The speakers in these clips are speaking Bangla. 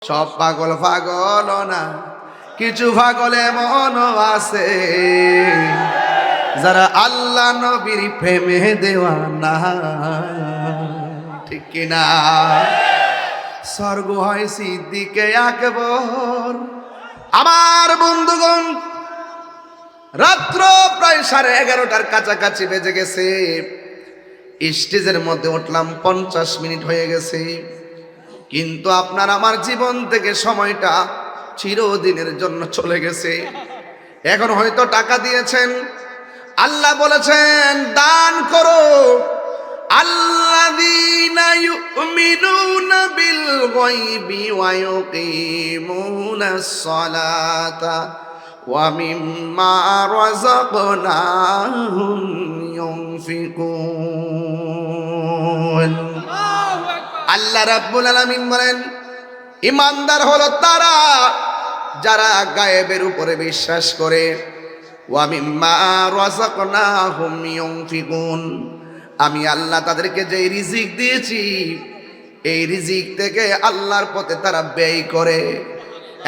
সব পাগল পাগল না, কিছু পাগল এমনও আছে যারা আল্লাহ নবীর প্রেমে দেওয়ানা। ঠিক কিনা? স্বর্গ হয় সিদ্দিকে আকবর। আমার বন্ধুগণ, রাত্র প্রায় 11:30 কাছাকাছি বেজে গেছে। স্টেজের মধ্যে উঠলাম, 50 মিনিট হয়ে গেছে। কিন্তু আপনার আমার জীবন থেকে সময়টা চিরদিনের জন্য চলে গেছে। এখন হয়তো টাকা দিয়েছেন, আল্লাহ বলেছেন দান করো। আল্লাযীনা ইউমিনুনা বিল গায়বি ওয়া ইউকিমুনাস সালাতা ওয়া মিম্মা রাযাকনাহুম ইউনফিকুন। আল্লাহ রাব্বুল আলামিন বলেন, ইমানদার হলো তারা যারা গায়েবের উপরে বিশ্বাস করে, ওয়া মিম্মা রাযাকনাহুম ইউনফিকুন। আমি আল্লাহ তাদেরকে যে রিজিক দিয়েছি, এই রিজিক থেকে আল্লাহর পথে তারা ব্যয় করে।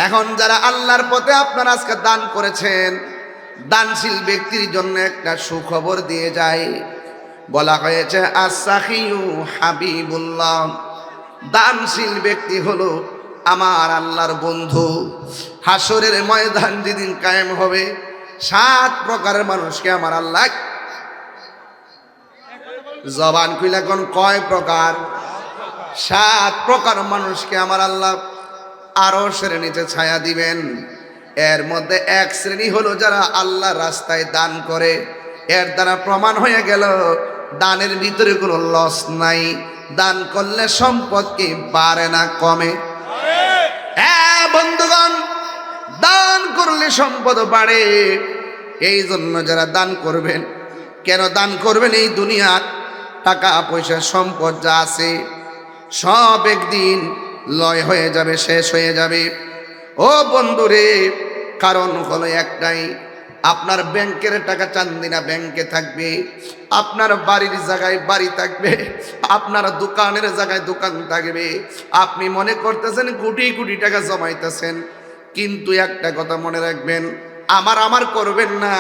এখন যারা আল্লাহর পথে আপনারা আজকে দান করেছেন, দানশীল ব্যক্তির জন্য একটা সুখবর দিয়ে যায়। বলা হয়েছে আস-সাখিয়ু হাবিবুল্লাহ। দানশীল ব্যক্তি হলো আমার আল্লাহর বন্ধু। হাসরের ময়দান যেদিন কায়েম হবে, 7 প্রকারের মানুষকে আমার আল্লাহ, জবান খুলে কোন কয় প্রকার? 7 প্রকার মানুষকে আমার আল্লাহ আরশের নিচে ছায়া দিবেন। এর মধ্যে এক শ্রেণী হলো যারা আল্লাহর রাস্তায় দান করে। এর দ্বারা প্রমাণ হয়ে গেল দানের ভিতরে কোনো লস নাই। দান করলে সম্পদ কি বাড়ে না কমে? হ্যাঁ বন্ধুগণ, দান করলে সম্পদ বাড়ে। এই জন্য যারা দান করবেন, কেন দান করবেন? এই দুনিয়ার টাকা পয়সা সম্পদ যা আছে সব একদিন লয় হয়ে যাবে, শেষ হয়ে যাবে। ও বন্ধুরে, কারণ হলো একটাই, আপনার ব্যাংকের টাকা চান্দিনা ব্যাংকে থাকবে, আপনার বাড়ির জায়গায় বাড়ি থাকবে, আপনার দোকানের জায়গায় দোকান থাকবে। আপনি মনে করতেছেন কোটি কোটি টাকা জমাইতেছেন, কিন্তু একটা কথা মনে রাখবেন, আমার করবেন না।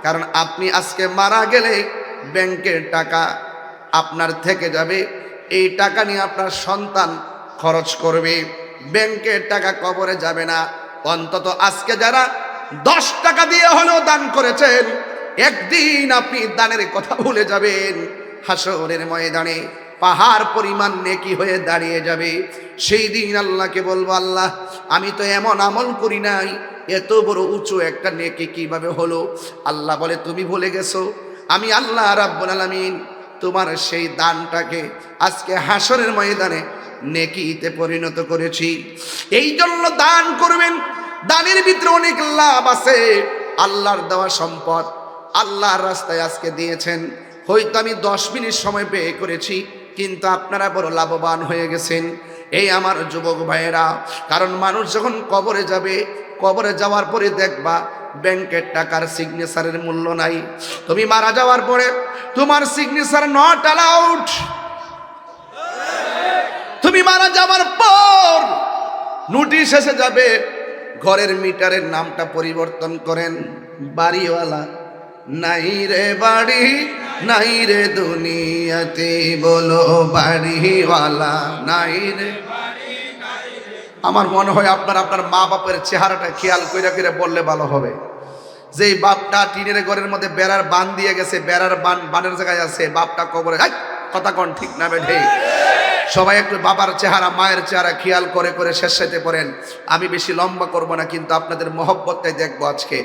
কারণ আপনি আজকে মারা গেলে ব্যাংকের টাকা আপনার থেকে যাবে। এই টাকা নিয়ে আপনার সন্তান খরচ করবে, ব্যাংকের টাকা কবরে যাবে না। অন্তত আজকে যারা 10 টাকা দিয়ে হলেও দান করেছেন, একদিন আপনি দানের কথা ভুলে যাবেন। হাসরের ময়দানে পাহাড় পরিমাণ নেকি হয়ে দাঁড়িয়ে যাবে। সেই দিন আল্লাহকে বলবো, আল্লাহ আমি তো এমন আমল করি নাই, এত বড় উঁচু একটা নেকি কিভাবে হলো? আল্লাহ বলে, তুমি ভুলে গেছো, আমি আল্লাহ রাব্বুল আলামিন তোমার সেই দানটাকে আজকে হাসরের ময়দানে নেকিতে পরিণত করেছি। এই জন্য দান করবেন। দানের ভিতরে অনেক লাভ আছে। আল্লাহর দেওয়া সম্পদ আল্লাহর রাস্তায় আজকে দিয়েছেন। হয়তো আমি 10 মিনিট সময় ব্যয় করেছি, কিন্তু আপনারা বড় লাভবান হয়ে গেছেন। এই আমার যুবক ভাইয়েরা, কারণ মানুষ যখন কবরে যাবে, কবরে যাওয়ার পরে দেখবা ব্যাংকের টাকার সিগনেচারের মূল্য নাই। তুমি মারা যাওয়ার পরে তোমার সিগনেচার নট অ্যালাউড। তুমি মারা যাওয়ার পর নোটিশ এসে যাবে, ঘরের মিটারের নামটা পরিবর্তন করেন, বাড়িওয়ালা নাই রে বাড়ি, নাই রে দুনিয়াতে, বলো বাড়িওয়ালা নাই রে। আমার মনে হয় আপনার মা বাপের চেহারাটা খেয়াল করে বললে ভালো হবে। যে বাপটা টিনের ঘরের মধ্যে বেড়ার বান দিয়ে গেছে, বেড়ার বানের জায়গায় আছে, বাপটা কবরে, কথা কোন ঠিক না বেঠে? সবাই একটু বাবার চেহারা মায়ের চেহারা খেয়াল করে শেষ সাইতে পড়েন। আমি বেশি লম্বা করব না, কিন্তু আপনাদের মহব্বতটাই দেখবো আজকে।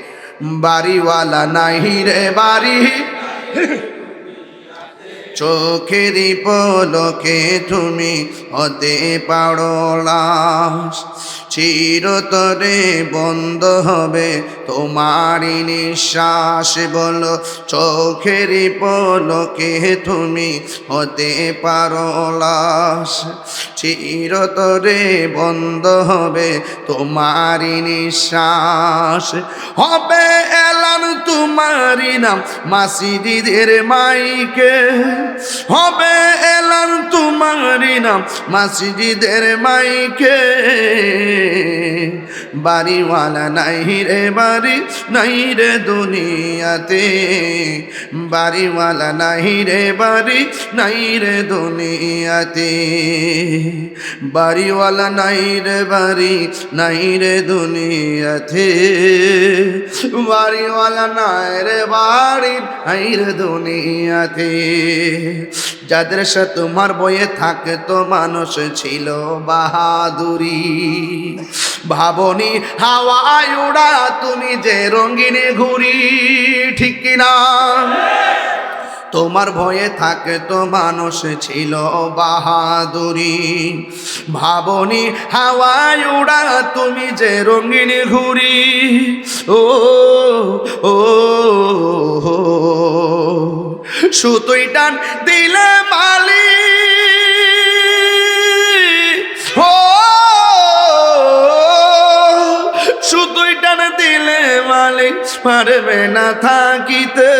বাড়িওয়ালা নাই রে বাড়ি, চোখেরই পলকে তুমি হতে পারো লাশ। চিরতরে বন্ধ হবে তোমারই নিঃশ্বাস। বলো চোখের পলকে তুমি হতে পারো লাশ। চিরতরে বন্ধ হবে তোমারই নিঃশ্বাস। হবে এলান তোমারই নাম মসজিদের মাইকে, হবে এলান তোমারই নাম মসজিদের মাইকে। বাড়িওয়ালা নাই রে বাড়ি নাই রে দুনিয়াতে, বাড়িওয়ালা নাই রে বাড়ি নাই রে দুনিয়াতে, বাড়িওয়ালা নাই রে বাড়ি নাই রে দুনিয়াতে, বাড়িওয়ালা নাই রে বাড়ি নাই রে দুনিয়াতে। যাদের সাথে তোমার বয়ে থাকতো মানুষ ছিল বাহাদুরি, ভাবনি হাওয়ায় উড়া তুমি যে রঙিনে ঘুরি, ঠিক কিনা? তোমার ভয়ে থাকতো মানুষ ছিল বাহাদুরি, ভাবনি হাওয়ায় উড়া তুমি যে রঙিন ঘুরি। ও ও সুতোই টান দিলে মালি, ও সুতোই টান দিলে মালিক পারবে না থাকিতে।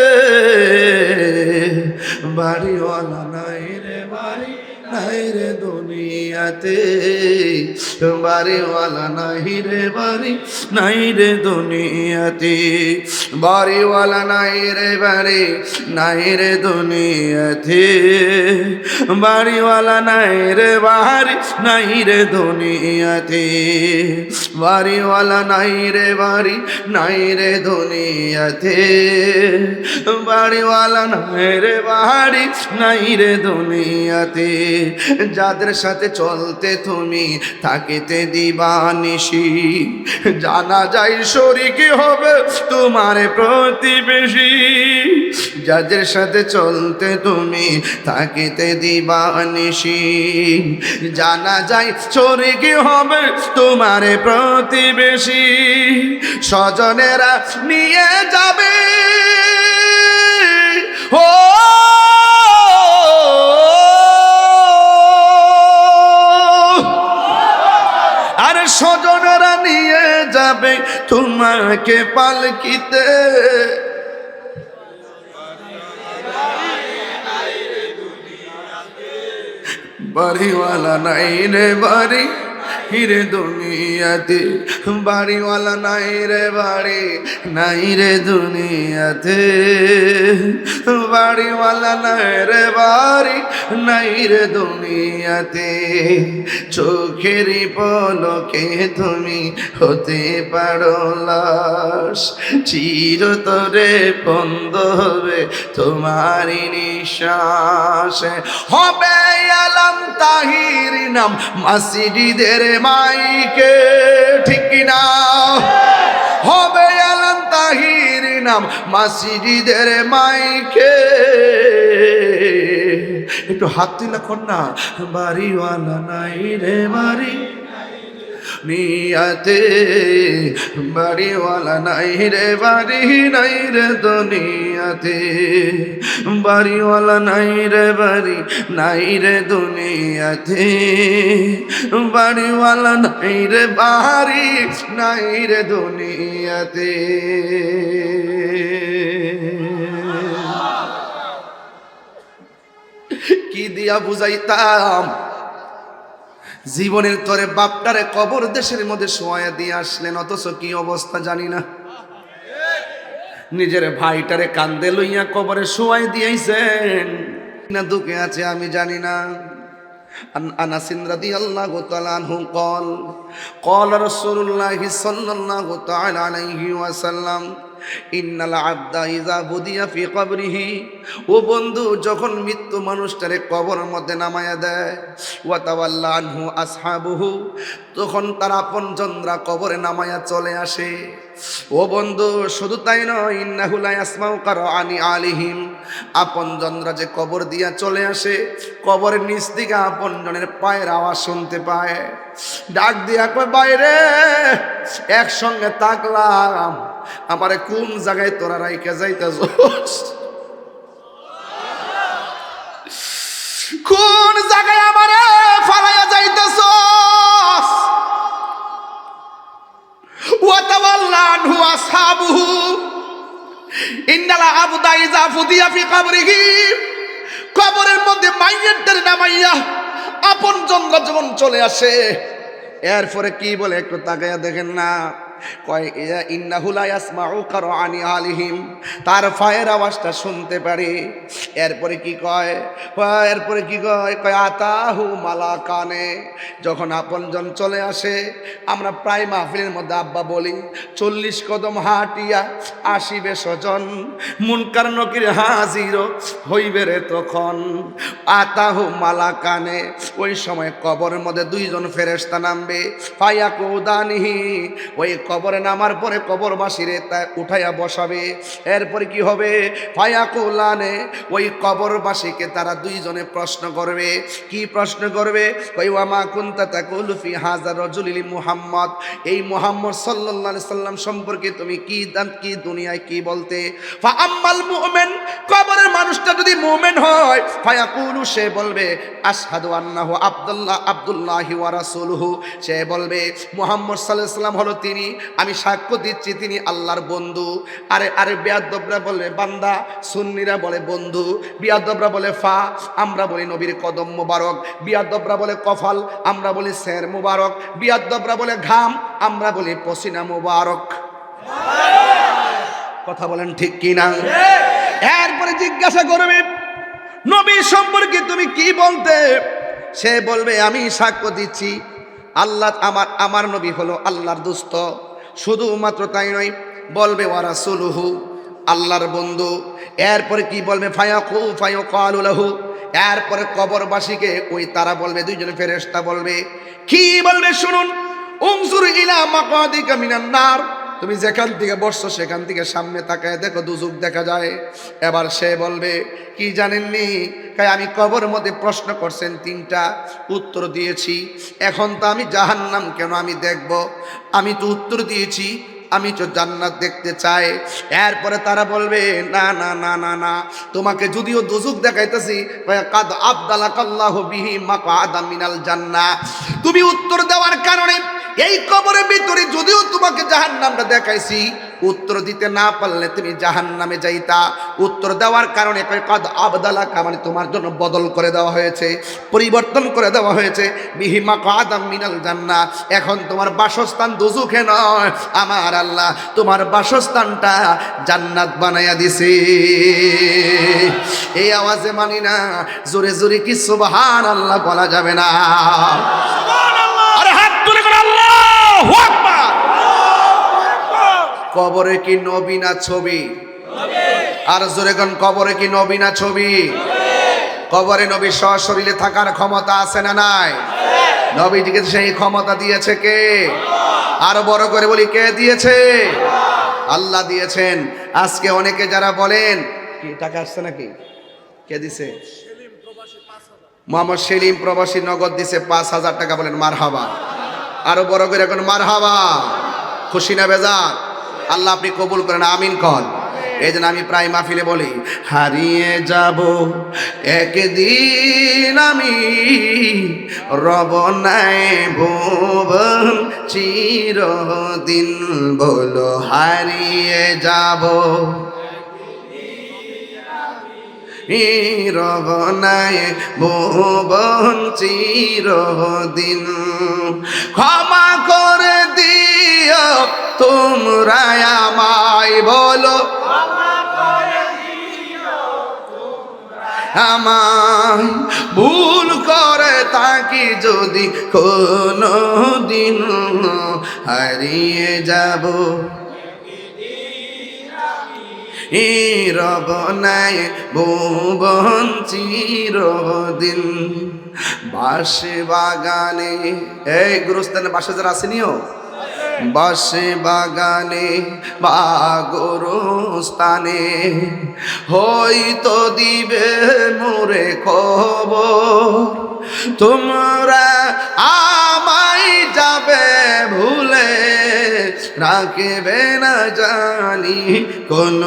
বাড়িওয়ালা নাই রে বাড়ি নাই রে দুনিয়াতে, বাড়িওয়ালা নাই রে বাড়ি নাই রে দুনিয়াতে, বাড়িওয়ালা নাই রে বাড়ি নাই রে দুনিয়াতে, বাড়িওয়ালা নাই রে বাড়ি নাই রে দুনিয়াতে, বাড়িওয়ালা নাই রে বাড়ি নাই রে দুনিয়াতে, বাড়িওয়ালা নাই রে বাড়ি নাই রে দুনিয়াতে। যাদের সাথে চলতে তুমি থাকিতে দিবানিশি, জানা যায় শরীক হবে তোমার প্রতিবেশী। যাদের সাথে চলতে তুমি থাকিতে দিবানিশি, জানা যায় শরীক হবে তোমার প্রতিবেশী। স্বজনেরা নিয়ে যাবে ও আরে স্বজনেরা নিয়ে যাবে তোমাকে পালকিতে, বাড়িওয়ালা নাই রে বাড়ি হিরে দুনিয়াতে, বাড়িওয়ালা নাই রে বাড়ি নাই রে দুনিয়াতে, বাড়িওয়ালা নাই রে বাড়ি নাই রে দুনিয়াতে। চোখেরই পলকে তুমি হতে পারো লাশ, চিরতরে বন্ধ হবে তোমারই নিঃশ্বাস। হবে আলম তাহির নাম মসজিদের মাইকে, ঠিক কিনা? হবে আলম তাহির নাম মসজিদের মাইকে। একটু হাত তুলে কন্যা, বাড়িওয়ালা নাই রে বাড়ি নিয়াতে, বাড়িওয়ালা নাই রে বাড়ি নাই রে দুনিয়াতে, বাড়িওয়ালা নাই রে বাড়ি নাই রে দুনিয়াতে, বাড়িওয়ালা নাই রে বাড়ি নাই রে দুনিয়াতে। কি দিয়া বুঝাইতাম জীবনের তরে বাপটারে কবর দেশের মধ্যে শোয়া দিয়ে আসলেন, অথচ কি অবস্থা জানি না। নিজের ভাইটারে কান্দে লইয়া কবরে শোয়াই দিয়েছেন না দুঃখে আছে আমি জানি না। আনাস রাদিয়াল্লাহু তাআলা আনহু قال قال رسول الله صلى الله تعالى عليه وسلم ইন্নাল আবদা ইযা বুদিয়া ফি কবরিহি, ও বন্ধু যখন মৃত্যু মানুষটারে কবরের মধ্যে নামায়া দেয়, ওয়া তাওয়াল্লা আনহু আসহাবুহু, তখন তার আপনজনরা কবরে নামায়া চলে আসে। ও বন্ধু শুধু তাই নয়, ইন্নাহু লা ইয়াসমাউ কারআনি আলিহিম, আপনজনরা যে কবর দিয়া চলে আসে, কবরের নিচ থেকে আপনজনের পায়ের আওয়াজ শুনতে পায়। ডাক দিয়া কয় বাইরে, একসঙ্গে তাকলাম, আমারে কোন জায়গায় তোরা রাইখা যাইতাছস, কোন জায়গায় আমারে ফালাইয়া যাইতাছস। ওয়া তাওয়াল্লা আনহু আসহাবুহু, ইন্নাল আবদা ইযা ফুদিয়া ফি কবরিহি, কবরের মধ্যে মাইয়াতদের নামাইয়া আপনজনরা যখন চলে আসে, এরপরে কি বলে একটু তাকায়া দেখেন না, কয় ইন্নাহু লা ইয়াসমাউ কারআনি আলিহিম, তার পায়ের আওয়াজটা শুনতে পারে। এরপরে কি কয়, এরপরে কি কয়, কয় আতাহু মালাকানে, যখন আপনজন চলে আসে, আমরা প্রায় মাহফিলের মধ্যে আব্বা বলি 40 কদম হাঁটিয়া আসিবে স্বজন, মুনকার নকির হাজির হইবে রে তখন। আতাহু মালাকানে, ওই সময় কবরের মধ্যে দুইজন ফেরেশতা নামবে, ফায়াকুদানিহি, ওই কবরে নামার পরে কবরবাসীরে তা উঠাইয়া বসাবে। এরপরে কি হবে, ফায়াকুলানে, ওই কবরবাসীকে তারা দুইজনে প্রশ্ন করবে। কি প্রশ্ন করবে, কই ওয়া মা কুনতা তাকুলু ফি হাযা রাজুলিল মুহাম্মদ, এই মুহাম্মদ সাল্লাল্লাহু আলাইহি সাল্লাম সম্পর্কে তুমি কি দুনিয়ায় কি বলতে। ফা আম্মাল মুমিন, কবরের মানুষটা যদি মুমিন হয়, ফায়াকুলু, সে বলবে আশহাদু আন্নাহু আব্দুল্লাহি ওয়া রাসূলুহু, সে বলবে মুহাম্মদ সাল্লাল্লাহু আলাইহি সাল্লাম হলো তিনি, আমি সাক্ষ্য দিচ্ছি তিনি আল্লাহর বন্ধু। আরে বেয়াদবরা বলে বান্দা, সুন্নিরা বলে বন্ধু, বিয়াদবরা বলে ফা, আমরা বলি নবীর কদম মুবারক, বিয়াদবরা বলে কফাল, আমরা বলি সের মুবারক, বিয়াদবরা বলে ঘাম, আমরা বলি পসিনা মুবারক। কথা বলেন ঠিক কি না? এরপরে জিজ্ঞাসা করবে নবী সম্পর্কে তুমি কি বলতে, সে বলবে আমি সাক্ষ্য দিচ্ছি আল্লাহ, আমার নবী হলো আল্লাহর দোস্ত। শুধুমাত্র তাই নয়, বলবে ওয়া রাসূলুহু, আল্লাহর বন্ধু। এরপরে কি বলবে, ফায়াকালু লাহু, এরপরে কবরবাসীকে ওই তারা বলবে, দুইজন ফেরেশতা বলবে, কি বলবে শুনুন, উনজুর ইলা মাকাদিকা মিনান নার, তুমি যেখান থেকে বসছো সেখান থেকে সামনে তাকায় দেখো দুজক দেখা যায়। এবার সে বলবে কি জানেননি, আমি কবর মধ্যে প্রশ্ন করছেন 3টা, উত্তর দিয়েছি, এখন তো আমি জাহান্নাম কেন আমি দেখব, আমি তো উত্তর দিয়েছি আমি তো জান্নাত দেখতে চাই। এরপরে তারা বলবে না না না না না, তোমাকে যদিও দুজক দেখাইতেছি, কাদ আবদালাকাল্লাহু বিহি মাকআদা মিনাল জান্নাহ, তুমি উত্তর দেওয়ার কারণে এই কবরের ভিতরে যদিও তোমাকে জাহান্নামটা দেখাইছি, উত্তর দিতে না পারলে তুমি জাহান্নামে যাইতা। উত্তর দেওয়ার কারণে কাদ আবদালাকা, মানে তোমার জন্য বদল করে দেওয়া হয়েছে, পরিবর্তন করে দেওয়া হয়েছে, বিহি মাকআদাম মিনাল জান্নাহ, এখন তোমার বাসস্থান দোজখে নয়, আমার আল্লাহ তোমার বাসস্থানটা জান্নাত বানাইয়া দিছে। এই আওয়াজে মানি না, জোরে জোরে কি সুবহানাল্লাহ বলা যাবে না? কবরে কি নবী না ছবি? আর জোরে গান, কবরে কি নবী না ছবি? কবরে নবী সশরীরে থাকার ক্ষমতা আছে না নাই? নবীজিকে সেই ক্ষমতা দিয়েছে কে? আরো বড় করে বলি, কে দিয়েছে? আল্লাহ দিয়েছেন। আজকে অনেকে যারা বলেন কি টাকা আসছে নাকি, কে দিছে? মোহাম্মদ সেলিম প্রবাসী নগদ দিছে 5,000 টাকা, বলেন মারহাবা। আরো বড় করে এখন মারহাবা। খুশি না বেজার? আল্লাহ আপনি কবুল করেন, আমিন কন। এই জন্য আমি প্রায় মাহফিলে বলি, হারিয়ে যাব একদিন আমি, রব নাই ভুবন চিরদিন, বলো হারিয়ে যাব রব নাই ভুবন চিরদিন, ক্ষমা করে দিও তোমরা আমায়, বলো আমায় ভুল করে থাকি যদি কোনো দিন, হারিয়ে যাব রব নাই ভুবন চিরদিন। বাঁশে বাগানে, এই গুরুস্থানে বাসা যারা আসেনিও, বাঁশে বাগানে বা গোরস্থানে হয়তো দিবে মোরে খবর, তোমরা আমায় যাবে ভুলে, রাখবে না জানি কোন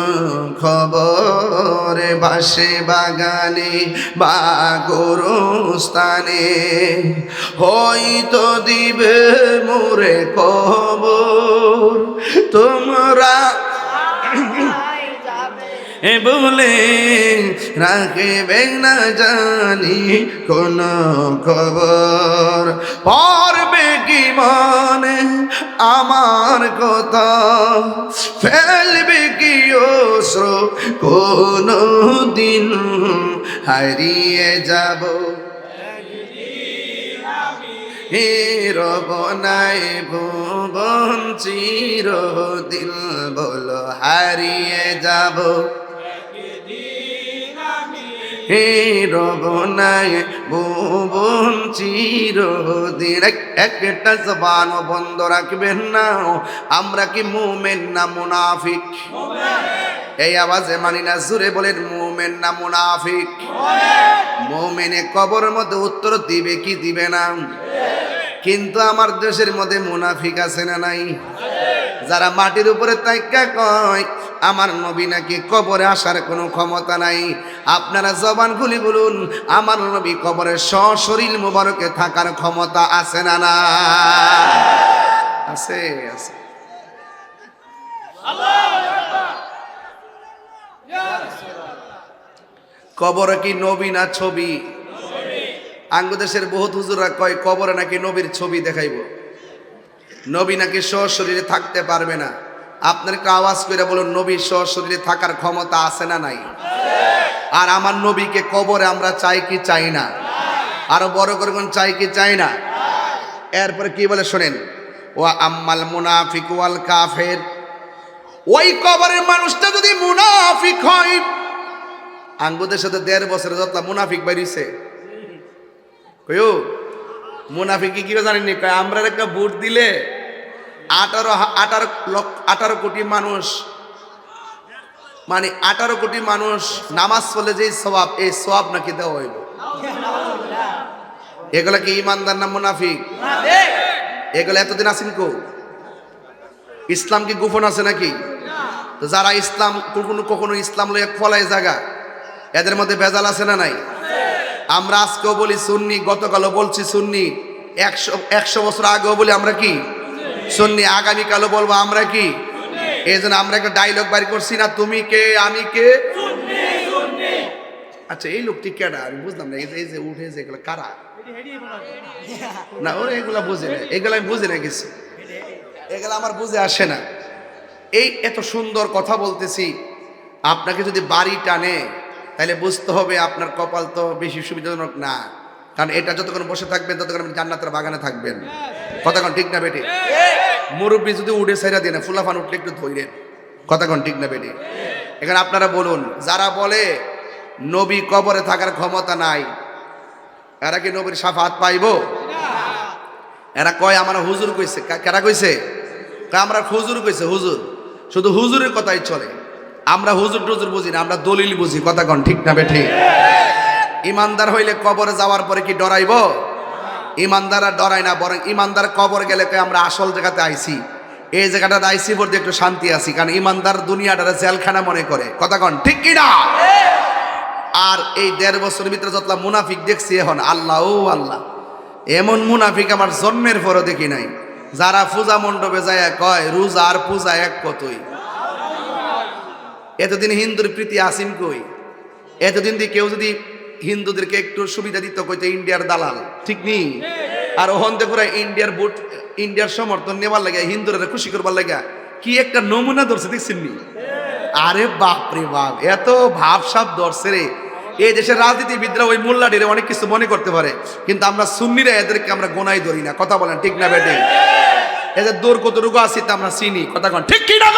খবর। বাঁশে বাগানে বা গোরস্থানে হয়তো দিবে মোরে খবর, তোমরা বলে রাখবে না জানি কোন খবর। পড়বে কি মনে আমার কথা, ফেলবে কি অশ্রু কোনো দিন, হারিয়ে যাব রব নাই ভুবন চিরদিন। বলো হারিয়ে যাব রব নাই ভুবন চিরদিন। একটা জবান বন্ধ রাখবেন না, আমরা কি মুমিন না মুনাফিক? এই আওয়াজে মানি না, জোরে বলেন মুমিন না মুনাফিক? মুমিনে কবরের মধ্যে উত্তর দিবে কি দিবে না? কিন্তু আমার দেশের মধ্যে মুনাফিক আছে না নাই? যারা মাটির উপরে তাইকা কয় আমার নবী নাকি কবরে আসার কোনো ক্ষমতা নাই। আপনারা জবান খুলি বলুন, আমার নবী কবরে সশরীর মুবারকে থাকার ক্ষমতা আছে না না? আছে, আছে। কবরে কি নবী না ছবি? আঙ্গদেশের বহুত হুজুররা কয় কবরে নাকি নবীর ছবি দেখাইব, নবী নাকি সশরীরে থাকতে পারবে না। আপনার একটু আওয়াজ করে বলুন, নবী সশরীরে থাকার ক্ষমতা আছে না নাই? আর আমার নবীকে কবরে আমরা চাই কি চাই না? আরো বড় করে কোন চাই কি চাই না? এরপরে কি বলে শোনেন, ওয়া আম্মাল মুনাফিক ওয়াল কাফের, ওই কবরের মানুষটা যদি মুনাফিক হয়, আঙ্গুদের সাথে 1.5 বছরে যত মুনাফিক বাইরিছে, কইও মুনাফিক কি জানেন নি? আমরা একটা ভোট দিলে 18 কোটি মানুষ, মানে 18 কোটি মানুষ নামাজ পড়লে যে সওয়াব, এই সওয়াব নাকি দেওয়া হইব। এগুলা কি ইমানদার না মুনাফিক? এগুলা এতদিন আছেন কো? ইসলাম কি গোপন আছে নাকি? তো যারা ইসলাম কখনো ইসলাম লইয়া ফলায় জায়গা, এদের মধ্যে ভেজাল আছে না নাই? আমরা আজকেও বলি সুন্নি, গতকালও বলছি সুন্নি, 100 বছর আগেও বলি আমরা কি সুন্নি, আগামীকালও বলবো আমরা কি। এই জন্য আমরা একটা ডায়লগ বাড়ি করছি না, তুমি কে আমি কে। আচ্ছা এই লোকটি কেডা আমি বুঝলাম না, এই যে উঠে যে এগুলো কারা? না ওরা এগুলা বুঝে না, এগুলো আমি বুঝি না কিছু, এগুলো আমার বুঝে আসে না। এই এত সুন্দর কথা বলতেছি, আপনাকে যদি বাড়ি টানে তাহলে বুঝতে হবে আপনার কপাল তো বেশি সুবিধাজনক না। কারণ এটা যতক্ষণ বসে থাকবেন ততক্ষণ আপনি জান্নাতের বাগানে থাকবেন। কতক্ষণ ঠিক না বেটি? মুরব্বী যদি উঠে সাইরা দেন, ফুলাফান উঠলে একটু ধৈরেন। কতক্ষণ ঠিক না বেটি? এখানে আপনারা বলুন, যারা বলে নবী কবরে থাকার ক্ষমতা নাই, এরা কি নবীর শাফাত পাইব? এরা কয় আমার হুজুর কইছে। কারা কইছে? আমরা হুজুর কইছে। হুজুর, শুধু হুজুরের কথাই চলে, আমরা হুজুর টুজুর বুঝি না, আমরা দলিল বুঝি। কতক্ষণ ঠিক না বেটি? ইমানদার হইলে কবরে যাওয়ার পরে কি ডরাইব? ইমানদাররা ডরায় না, বরং ইমানদার কবর গেলে আমরা আসল জায়গাতে আইছি, এই জায়গাটাতে আইছি বলতে একটু শান্তি আছি। কারণ ইমানদার দুনিয়াটারে জেলখানা মনে করে। কতক্ষণ ঠিক কিনা? আর এই 1.5 বছরের ভিতরে যতলা মুনাফিক দেখছি এখন, আল্লাহ ও আল্লাহ, এমন মুনাফিক আমার জন্মের পরও দেখি নাই। যারা পূজা মণ্ডপে যায় কয় রোজা আর পূজা এক কতই। এতদিন হিন্দুর প্রীতি আসিন কই? এতদিন দিয়ে কেউ যদি হিন্দুদেরকে একটু সুবিধা দিত কইতে ইন্ডিয়ার দালাল, ঠিক নেই? আর ওখান থেকে পুরো ইন্ডিয়ার ভোট, ইন্ডিয়ার সমর্থন নেওয়ার লাগে, হিন্দুরা খুশি করবার লাগে কি একটা নমুনা ধরছে দেখছেন নি? আরে বাপ রে বাপ, এত ভাবসাব ধরছে রে। এই দেশের রাজনীতিবিদরা ওই মোল্লাটিরে অনেক কিছু মনে করতে পারে, কিন্তু আমরা সুন্নিরা এদেরকে আমরা গোনাই ধরি না। কথা বলেন ঠিক না বেটে? এদের দূর কতটুকু আছি তা আমরা চিনি। কথা কন ঠিক কি না?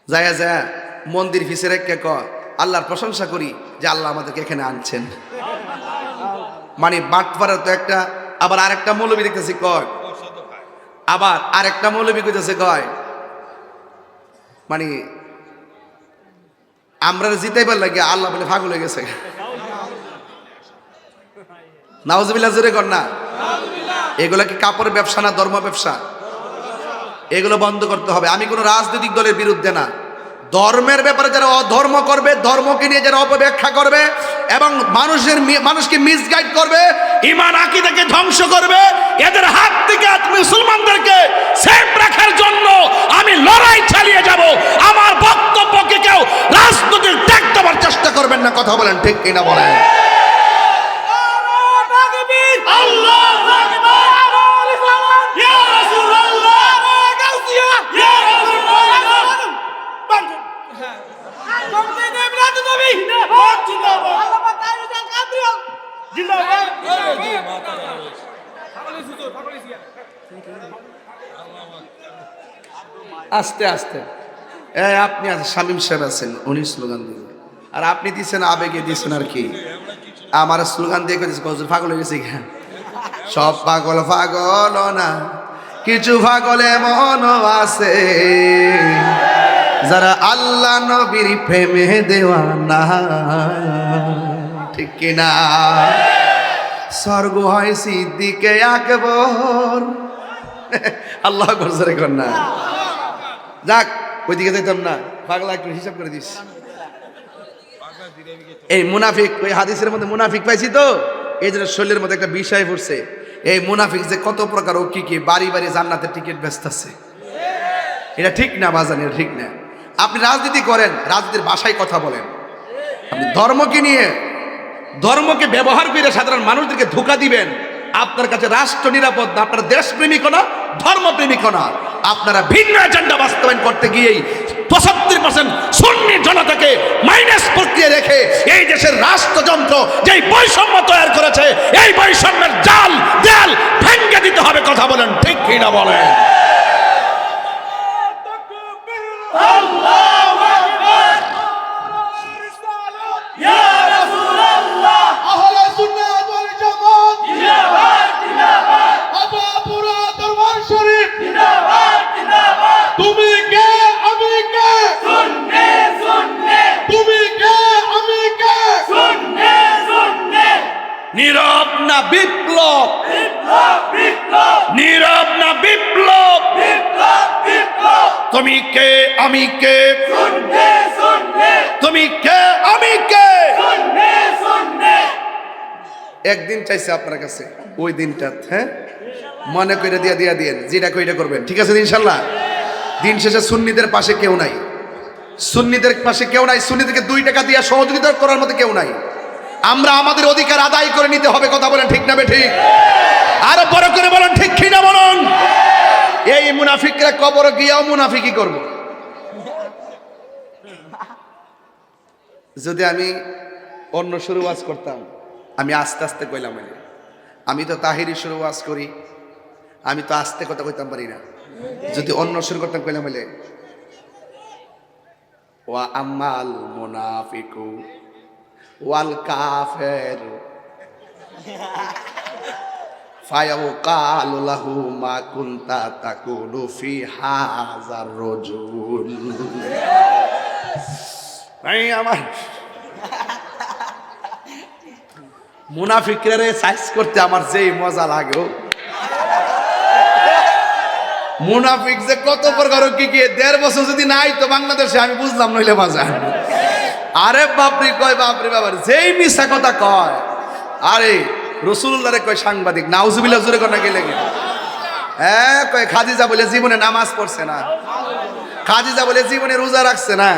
যায় যায় মন্দির ফিসে রেখে ক আল্লাহর প্রশংসা করি যে আল্লাহ আমাদেরকে এখানে আনছেন। মানে বাটপাড়া তো একটা, আবার আরেকটা মৌলবী দেখতেছি কয়, আবার আরেকটা মৌলবী কইতেছে কয় মানে আমরা জিতাইবার লাগে আল্লাহ বলে পাগল হয়ে গেছে। নাউজুবিল্লাহ জোরে কর না। এগুলা কি কাপড়ের ব্যবসা না ধর্ম ব্যবসা? এগুলো বন্ধ করতে হবে। আমি কোনো রাজনৈতিক দলের বিরুদ্ধে না, ধর্মের ব্যাপারে যারা অধর্ম করবে, ধর্মকে নিয়ে যারা অপব্যাখ্যা করবে এবং মানুষকে মিসগাইড করবে, ঈমান আকীদাকে ধ্বংস করবে, এদের হাত থেকে মুসলমানদেরকে সেফ রাখার জন্য আমি লড়াই চালিয়ে যাব। আমার বক্তব্যকে কেউ রাজনৈতিক ট্যাগ দেওয়ার চেষ্টা করবেন না। কথা বলেন ঠিক কিনা বলেন? আস্তে আস্তে আপনি শামীম সাহেব আছেন, উনি স্লোগান দিবেন, আর আপনি দিচ্ছেন আবেগে দিচ্ছেন আর কি। আমার স্লোগান দিয়ে পাগল হয়ে গেছে। সব পাগল পাগল না, কিছু পাগল এমনও আছে যারা আল্লাহ নবীর প্রেমে দেওয়ানা। ঠিক কিনা? স্বর্গ হয় সিদ্দিকে আকবর। আল্লাহ করছে কর না। যাক, ওইদিকে যেতাম না, পাগলা একটু হিসাব করে দিস। এই মুনাফিক, ওই হাদিসের মধ্যে মুনাফিক পাইছি তো, এই জন্য শরীরের মধ্যে একটা বিষয় পড়ছে। এই মুনাফিক যে কত প্রকার, ও কি কি বাড়ি বাড়ি জান্নাতের টিকিট ব্যস্ত আছে। এটা ঠিক না বাজান, এটা ঠিক না। আপনি রাজনীতি করেন, রাজনীতির ভাষায় কথা বলেন। আপনি ধর্মকে নিয়ে, ধর্মকে ব্যবহার করে সাধারণ মানুষদেরকে ধোঁকা দিবেন, আপনার কাছে রাষ্ট্র নিরাপদ না, আপনার দেশপ্রেমিক না, ধর্মপ্রেমিক না। আপনারা ভিন্ন এজেন্ডা বাস্তবায়ন করতে গিয়েই ৭৫% সুন্নি জনতাকে মাইনাস প্রক্রিয়া রেখে এই দেশের রাষ্ট্রযন্ত্র যেই বৈষম্য তৈরি করেছে, এই বৈষম্যের জাল দেয়াল ভেঙে দিতে হবে। কথা বলেন ঠিক কিনা বলেন? তুমি কে আমি কে, সুন্নি সুন্নি। তুমি কে আমি কে, সুন্নি সুন্নি। নীরব না বিপ্লব, বিপ্লব বিপ্লব। নীরব না বিপ্লব, বিপ্লব বিপ্লব। তুমি কে আমি কে, সুন্নি সুন্নি। তুমি কে আমি কে। সুন্নি সুন্নি। একদিন চাইছে আপনার কাছে, ওই দিনটা হ্যাঁ মনে করে দিয়া দিয়েন, যেটা কইটা করবেন। ঠিক আছে ইনশাল্লাহ? দিন শেষে সুন্নিদের পাশে কেউ নাই, সুন্নিদের পাশে কেউ নাই, সুন্নিদেরকে 2 টাকা দিয়ে সহযোগিতা করার মতো কেউ নাই। আমরা আমাদের অধিকার আদায় করে নিতে হবে। কথা বলেন ঠিক না ঠিক? আরো বড় করে বলেন ঠিক কি না বলুন। এই মুনাফিকরা কবর গিয়াও মুনাফিকি করব। যদি আমি অন্য শুরু ওয়াজ করতাম, আমি আস্তে আস্তে কইলাম, আমি তো তাহিরি শুরু ওয়াজ করি, আমি তো আস্তে কথা কইতাম পারি না। যদি অন্য শুরু করতাম কইলাম বলে ওয়া আমাল মুনাফিকু ওয়াল কাফির ফায়াকালু লাহু মা কুনতা তাকুলু ফি হাযার রাজুল। ভাই আমার মুনাফিকরে সাইজ করতে আমার যেই মজা লাগে, মুনাফিক যে কত প্রকার কি কি 1.5 বছর যদি নাই তো বাংলাদেশে, আমি বুঝলাম নইলে বাজার। আরে বাপরি কয়, বাপরি বাবার যেই মিশা কথা কয়, আরে রাসূলুল্লাহরে কয় সাংবাদিক। নাউজুবিল্লাহ জোরে কর না গেলে হ্যাঁ, কয় খাদিজা বলে জীবনে নামাজ পড়ছে না, খাদিজা বলে জীবনে রোজা রাখছে না,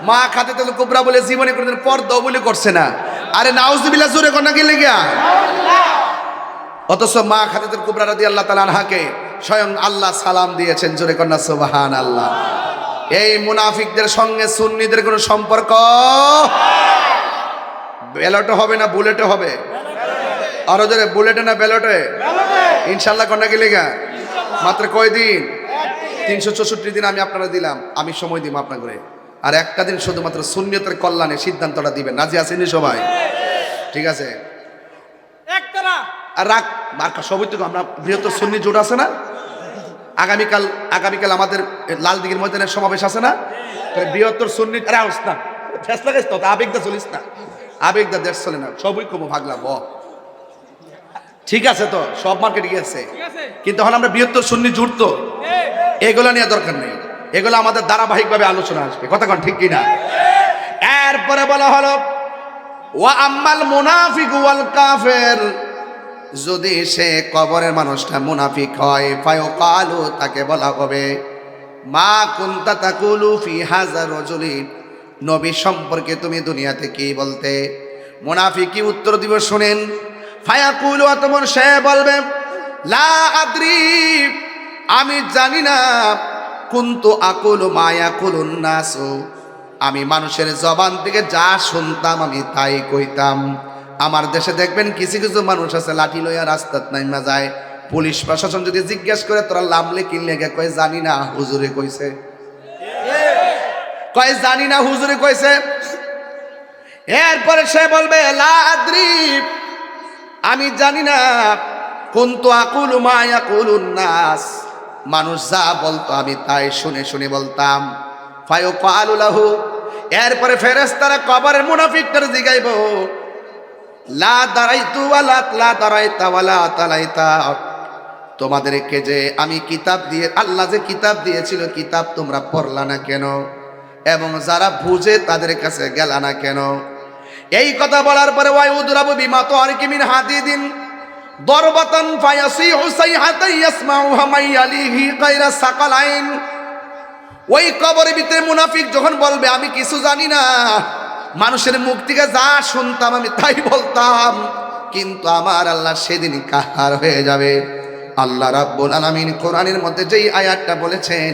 মা খাদিজাতুল কুবরা বলে জীবনে কোনদিন পর্দা বলে করছে না। আরে নাউজুবিল্লাহ জোরে কর না গেলে গিয়া। অথচ মা খাদিজাতুল কুবরা রাদিয়াল্লাহু তাআলা আনহাকে স্বয়ং আল্লাহ সালাম দিয়েছেন। জোরে কর না সুবহানাল্লাহ। এই মুনাফিকদের সঙ্গে সুন্নিদের কোনো সম্পর্ক ব্যালটে হবে না বুলেটে হবে? আরো জোরে, বুলেটে না ব্যালটে? ইনশাআল্লাহ কন্যা গেলে গা মাত্র কয়দিন? 364 দিন আমি আপনারা দিলাম, আমি সময় দিব আপনার করে। আর একটা দিন শুধুমাত্র সুন্নিয়তের কল্যাণে সিদ্ধান্তটা দিবেন। রাজি আছেন সবাই? ঠিক আছে। আর রাখ মার্কা সবই তো আমরা বৃহত্তর সুন্নি জোট আছে না? আগামীকাল আমাদের লালদিঘির ময়দানের সমাবেশ আছে না? বৃহত্তর সুন্নি রাউস না ফেসলা গেছ তো আবেগদা চলিস না, আবেগদা দেশ চলে না, সবই কমো ভাগলা ব। ঠিক আছে তো, সব মার্কেট ঠিক আছে, কিন্তু এখন আমরা বৃহত্তর সুন্নি জোট তো এগুলো নিয়ে দরকার নেই, এগুলো আমাদের ধারাবাহিকভাবে আলোচনা আসবে। কথা কোন ঠিক কিনা? এরপরে বলা হলো ওয়া আম্মাল মুনাফিক ওয়াল কাফের, যদি সে কবরের মানুষটা মুনাফিক হয়, ফায়ুকালু, তাকে বলা হবে মা কুনতা তাকুলু ফি হাযা রাজুলিন, নবী সম্পর্কে তুমি দুনিয়াতে কি বলতে? মুনাফিক কি উত্তর দিব শুনেন। ফায়াকুলু, তখন সে বলবে লা আদ্রি, আমি জানি না, কুনতু আকুলু মা ইয়াকুলুন নাসু, আমি মানুষের জবান থেকে যা শুনতাম আমি তাই কইতাম। আমার দেশে দেখবেন কিছু কিছু মানুষ আছে লাঠি লইয়া রাস্তাত নাইমা যায়, পুলিশ প্রশাসন যদি জিজ্ঞেস করে তোরা লামলে কি লেগে, কয় জানি না হুজুরে কইছে, কয় জানি না হুজুরে কইছে। এরপরে সে বলবে লা আদ্রি, আমি জানি না, কুনতু আকুলু মা ইয়াকুলুন নাস, মানুষ যা বলতো আমি তাই শুনে শুনে বলতাম। ফায়ুকালু লাহু, এরপরে ফেরেশতারা কবরের মুনাফিকদের জিগাইব লা দারাইতু ওয়ালা লা দারাইতা ওয়ালা তালাইতা, তোমাদেরকে যে আমি কিতাব দিয়ে, আল্লাহ যে কিতাব দিয়েছিল, কিতাব তোমরা পড়লা না কেন? এবং যারা বুঝে তাদের কাছে গেলা না কেন? এই কথা বলার পরে ওয়াই উদরাবু বিমা তারিকি মিন হাদিদিন দরবাতান ফায়াসিহু সাইহাতান ইয়াসমাউহা মাইয়ালিহি গায়রা সাকালাইন, ওই কবরের ভিতরে মুনাফিক যখন বলবে আমি কিছু জানি না, মানুষের মুখ থেকে যা শুনতাম আমি তাই বলতাম, কিন্তু আমার আল্লাহ সেদিন কাহার হয়ে যাবে। আল্লাহ রাব্বুল আলামিন কোরআনের মধ্যে যেই আয়াতটা বলেছেন,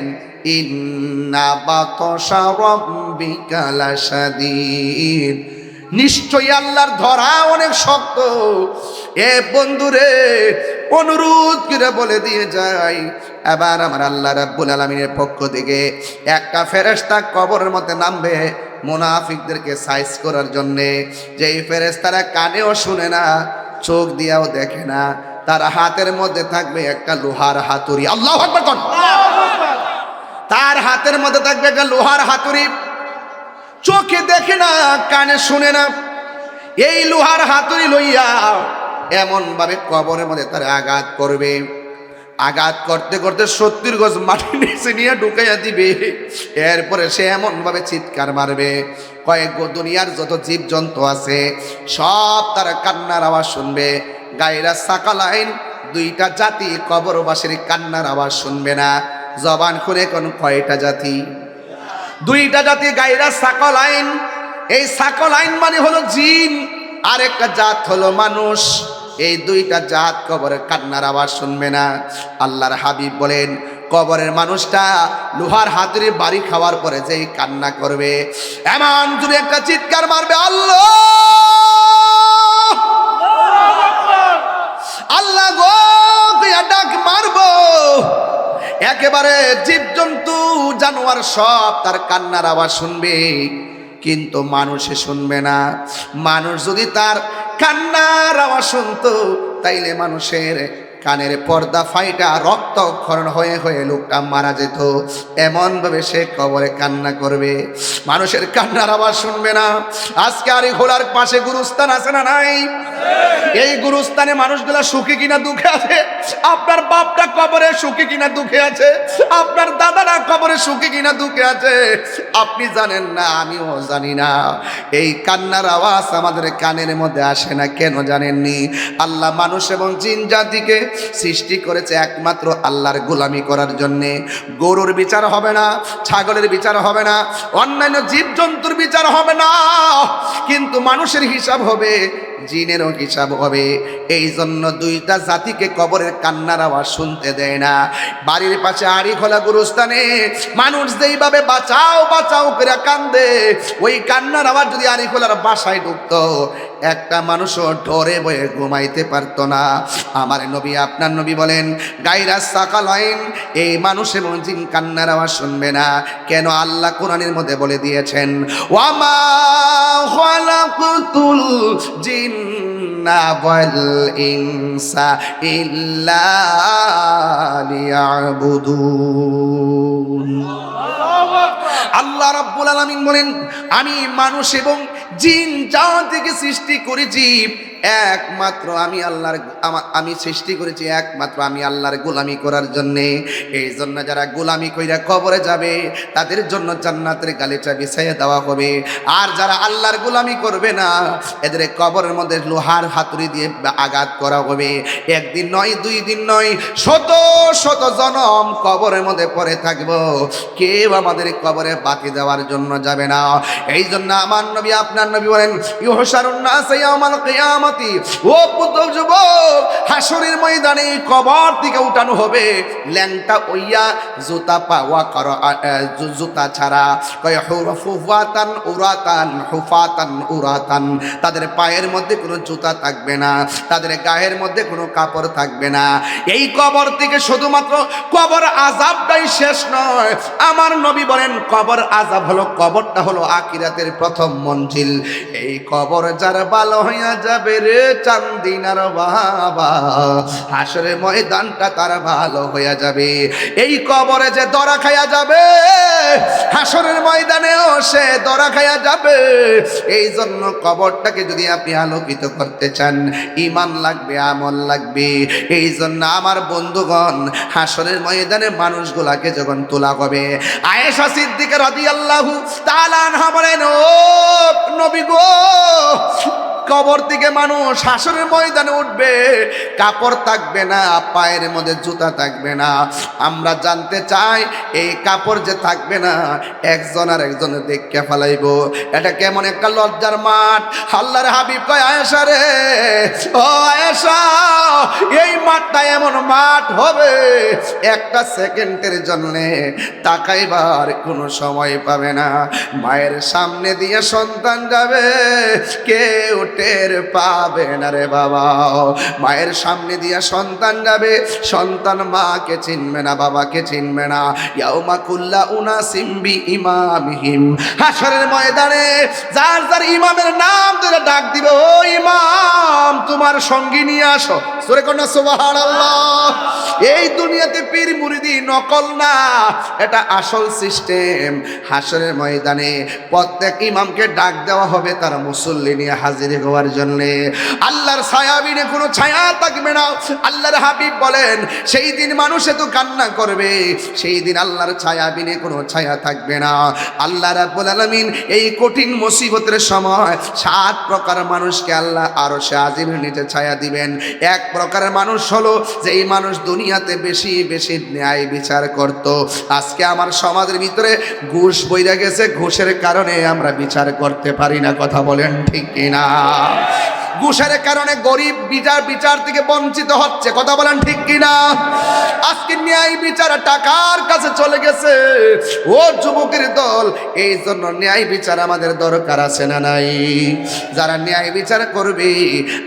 ইন্না বাতশা রাব্বিকা লাশাদীদ, নিশ্চয়ই আল্লাহর ধরা অনেক শক্ত। এ বন্ধুরে, অনুরোধ করে বলে দিয়ে যাই, এবার আমার আল্লাহ রাব্বুল আলামিনের পক্ষ থেকে একটা ফেরেশতা কবরের মধ্যে নামবে মুনাফিকদেরকে সাইজ করার জন্যে। যেই ফেরেশতারা কানেও শুনে না, চোখ দিয়েও দেখে না, তার হাতের মধ্যে থাকবে একটা লোহার হাতুড়ি। আল্লাহু আকবার কোন, তার হাতের মধ্যে থাকবে একটা লোহার হাতুড়ি, চোখে দেখে না, কানে শুনে না, এই লোহার হাতুড়ি লইয়া এমন ভাবে কবরের মধ্যে তারা আঘাত করবে, আঘাত করতে করতে 70 গজ মাটি নিচে নিয়ে ঢুকাইয়া দিবে। এরপরে সে এমন ভাবে চিৎকার মারবে, কয়েক দুনিয়ার যত জীব জন্তু আছে সব তারা কান্নার আওয়াজ শুনবে। গায়রা সাকালাইন, দুইটা জাতি কবরবাসীর কান্নার আওয়াজ শুনবে না। জবান খুলে কোন কয়টা জাতি? দুইটা জাতি, গায়রা সাকালাইন। এই সাকালাইন মানে হলো জিন, আর একটা জাত হলো মানুষ। এই দুইটা জাত কবরের কান্নার আওয়াজ শুনবে না। আল্লাহর হাবিব বলেন, কবরের মানুষটা লোহার হাতুড়ি বাড়ি খাওয়ার পরে যেই কান্না করবে, এমন জুড়ে একটা চিৎকার মারবে, আল্লাহ আল্লাহ গো, ডাক মারবো, একেবারে জীবজন্তু জানোয়ার সব তার কান্নার আওয়াজ শুনবে, কিন্তু মানুষে শুনবে না। মানুষ যদি তার কান্নার আওয়াজ শুনতো, তাইলে মানুষের কানের পর্দা ফাইটা রক্তক্ষরণ হয়ে হয়ে লোকটা মারা যেত। এমন ভাবে সে কবরে কান্না করবে, মানুষের কান্নার আওয়াজ শুনবে না। আজকে আরি ঘোলার পাশে গুরুস্থান আছে না নাই? এই গুরুস্থানে মানুষগুলা সুখী কিনা দুঃখে আছে? আপনার বাপটা কবরে সুখী কিনা দুঃখে আছে? আপনার দাদারা কবরে সুখী কিনা দুঃখে আছে? আপনি জানেন না, আমিও জানি না। এই কান্নার আওয়াজ আমাদের কানের মধ্যে আসে না কেন জানেননি? আল্লাহ মানুষ এবং জিন জাতিকে সৃষ্টি করেছে একমাত্র আল্লাহর গোলামি করার জন্যে। গরুর বিচার হবে না, ছাগলের বিচার হবে না, অন্যান্য জীবজন্তুর বিচার হবে না, কিন্তু মানুষের হিসাব হবে, জিনেরও হিসাব হবে। এই জন্য দুইটা জাতিকে কবরের কান্নার আওয়াজ শুনতে দেয় না। বাড়ির পাশে আড়ি খোলা গুরুস্থানে মানুষ যেইভাবে বাঁচাও বাঁচাও করে কান্দে, ওই কান্নার আওয়াজ যদি আড়ি খোলার বাসায় ঢুকতো, একটা মানুষও ডরে বয়ে ঘুমাইতে পারতো না। আমার নবী আপনার নবী বলেন গায়রাস সাকালাইন, এই মানুষ এবং জিন কান্নার আওয়াজ শুনবে না। কেন? আল্লাহ কোরআনের মধ্যে বলে দিয়েছেন ওয়ামা খালাকতুল জিন্না ওয়াল ইনসা ইল্লা লিয়াবুদুন। আল্লাহ রাব্বুল আলামিন বলেন আমি মানুষ এবং জিন যা থেকে সৃষ্টি করেছি একমাত্র আমি আল্লাহর আমি সৃষ্টি করেছি একমাত্র আমি আল্লাহর গোলামি করার জন্যে। এই জন্য যারা গোলামি কইরা কবরে যাবে তাদের জন্য জান্নাতের গালিচা বিছাইয়ে দেওয়া হবে। আর যারা আল্লাহর গোলামি করবে না এদের কবরের মধ্যে লোহার হাতুড়ি দিয়ে আঘাত করা হবে। একদিন নয়, 2 দিন নয়, শত শত জনম কবরের মধ্যে পড়ে থাকবো, কেউ আমাদের কবরে বাতি দেওয়ার জন্য যাবে না। এই জন্য আমার নবী আপনার নবী বলেন ইউহশারুন নাস ইয়াউমাল কিয়ামাতি, ও পুত্র যুবক, হাসরের ময়দানে কবর থেকে উঠানো হবে ল্যাংটা ওইয়া জুতা পাওয়া করো, জুতা ছাড়া, কয় হুফাতান উরাতান, হুফাতান উরাতান, তাদের পায়ের মধ্যে কোনো জুতা থাকবে না, তাদের গায়ের মধ্যে কোনো কাপড় থাকবে না। এই কবর থেকে শুধুমাত্র কবর আযাবটাই শেষ নয়, আমার নবী বলেন কবর আযাব হলো, কবরটা হলো আখিরাতের প্রথম মঞ্জিল। এই কবর যার ভালো হইয়া যাবে রে চান্দিনার বাবা, হাসরের ময়দানটা তার ভালো হইয়া যাবে। এই কবরে যে দরা খাইয়া যাবে হাসরের ময়দানেও সে দরা খাইয়া যাবে। এই জন্য কবরটাকে যদি আপনি আলোকিত করতে চান ঈমান লাগবে, আমল লাগবে। এই জন্য আমার বন্ধুগণ হাসরের ময়দানে মানুষগুলাকে যখন তোলা হবে, আয়েশা সিদ্দিকা রাদিয়াল্লাহু তাআলা আনহা বলেন ও নবী গো, কবর থেকে মানুষ হাসরের ময়দানে উঠবে, কাপড় থাকবে না, পায়ের মধ্যে জুতা থাকবে না। আমরা জানতে চাই এই কাপড় যে থাকবে না একজন আর একজনের দেখে ফেলাইব, এটা কেমন একটা লজ্জার মাঠ। আল্লাহর হাবিব কয় আয়েশা রে, ও আয়েশা, এই মাঠটা এমন মাঠ হবে একটা সেকেন্ডের জন্য তাকাইবার কোনো সময় পাবে না। মায়ের সামনে দিয়ে সন্তান যাবে, কেউ টের পাবে না রে বাবা। মায়ের সামনে দিয়া সন্তান যাবে, সন্তান মাকে চিনবে না, বাবাকে চিনবে না। ইয়াউমা কুল্লা উনাসিম বিইমামিহিম, হাসরের ময়দানে যার যার ইমামের নাম ধরে ডাক দিবে, ও ইমাম তোমার সঙ্গী নিয়ে আসো। সূরা কন্যা সুবহানাল্লাহ। এই দুনিয়াতে পীর মুরিদি নকল না, এটা আসল সিস্টেম। হাসরের ময়দানে প্রত্যেক ইমামকে ডাক দেওয়া হবে তার মুসল্লি নিয়ে হাজির হওয়ার জন্য। আল্লাহর ছায়া বিনে কোনো ছায়া থাকবে না। আল্লাহর হাবিব বলেন সেই দিন মানুষ এত কান্না করবে, সেই দিন আল্লাহর ছায়া বিনে কোনো ছায়া থাকবে না। আল্লাহ রাব্বুল আলামিন এই কঠিন মুসিবতের সময় 7 প্রকার মানুষকে আল্লাহ আরশে আজিমের নিচে ছায়া দিবেন। এক প্রকারের মানুষ হলো যেই মানুষ দুনিয়াতে বেশি বেশি ন্যায় বিচার করত। আজকে আমার সমাজের ভিতরে ঘুষ বইরা গেছে, ঘুষের কারণে আমরা বিচার করতে পারি না। কথা বলেন ঠিক কিনা? ঘুষের কারণে গরিব বিচার থেকে বঞ্চিত হচ্ছে। কথা বলেন ঠিক কিনা? আজকে ন্যায় বিচার টাকার কাছে চলে গেছে। ও যুবকের দল, এই জন্য ন্যায় বিচার আমাদের দরকার আছে না নাই? যারা ন্যায় বিচার করবে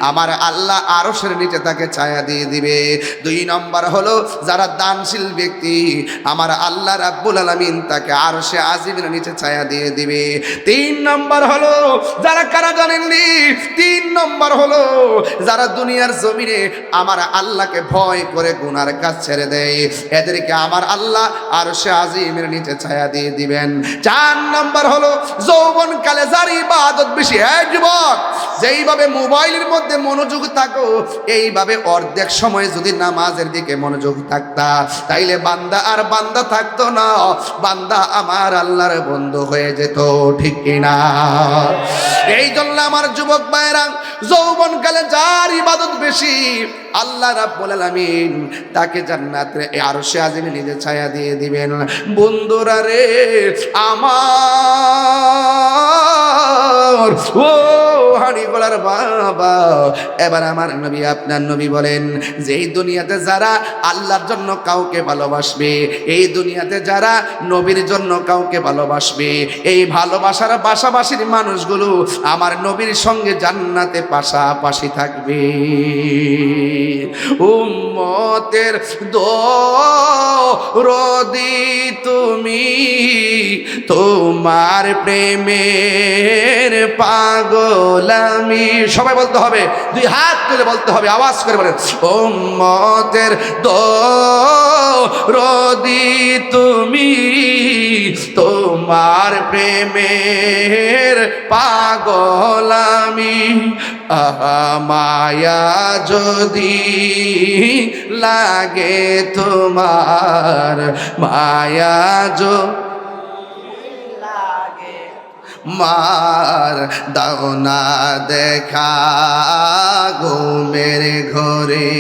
আমার আল্লাহ আরশের নিচে তাকে ছায়া দিয়ে দিবে। 2 নম্বর হলো যারা দানশীল ব্যক্তি, আমার আল্লাহ রাব্বুল আলামিন তাকে আরশে আজিমের নিচে ছায়া দিয়ে দিবে। 3 নম্বর হলো যারা কারা জানেননি, 3 নম্বর হলো যারা দুনিয়ার জমিনে আমার আল্লাহকে ভয় করে গুনার কাজ ছেড়ে দেয়, এদেরকে আমার আল্লাহ আরশে আজিমের নিচে ছায়া দিয়ে দিবেন। 4 নম্বর হলো যৌবনকালে যার ইবাদত বেশি। যুবক, যেইভাবে মোবাইলের মধ্যে মনোযোগ থাকো, এইভাবে অর্ধেক সময় যদি নামাজের দিকে মনোযোগ থাকতা, তাইলে বান্দা আর বান্দা থাকতো না, বান্দা আমার আল্লাহর বন্ধু হয়ে যেত। ঠিক কিনা? এই জন্য আমার যুবক ভাইরা, যৌবনকালে যার ইবাদত বেশি আল্লাহ রাব্বুল আলামিন তাকে জান্নাতের আরশে আজিমে নিজে ছায়া দিয়ে দিবেন। বন্ধুরা রে আমার, ও হাড়ি গলার বাবা, এবার আমার নবী আপনার নবী বলেন যে এই দুনিয়াতে যারা আল্লাহর জন্য কাউকে ভালোবাসবে, এই দুনিয়াতে যারা নবীর জন্য কাউকে ভালোবাসবে, এই ভালোবাসার পাশাপাশির মানুষগুলো আমার নবীর সঙ্গে জান্নাতে পাশাপাশি থাকবে। উম্মতের দরদি তুমি, তোমার প্রেমের পাগল আমি। সবাই বলতে হবে, দুই হাত তুলে বলতে হবে, আওয়াজ করে বলেন উম্মতের দরদি তুমি, তোমার প্রেমের পাগল আমি। মায়া যদি লাগে তোমার, মায়া মার দাও না দেখা ঘুমের ঘরে,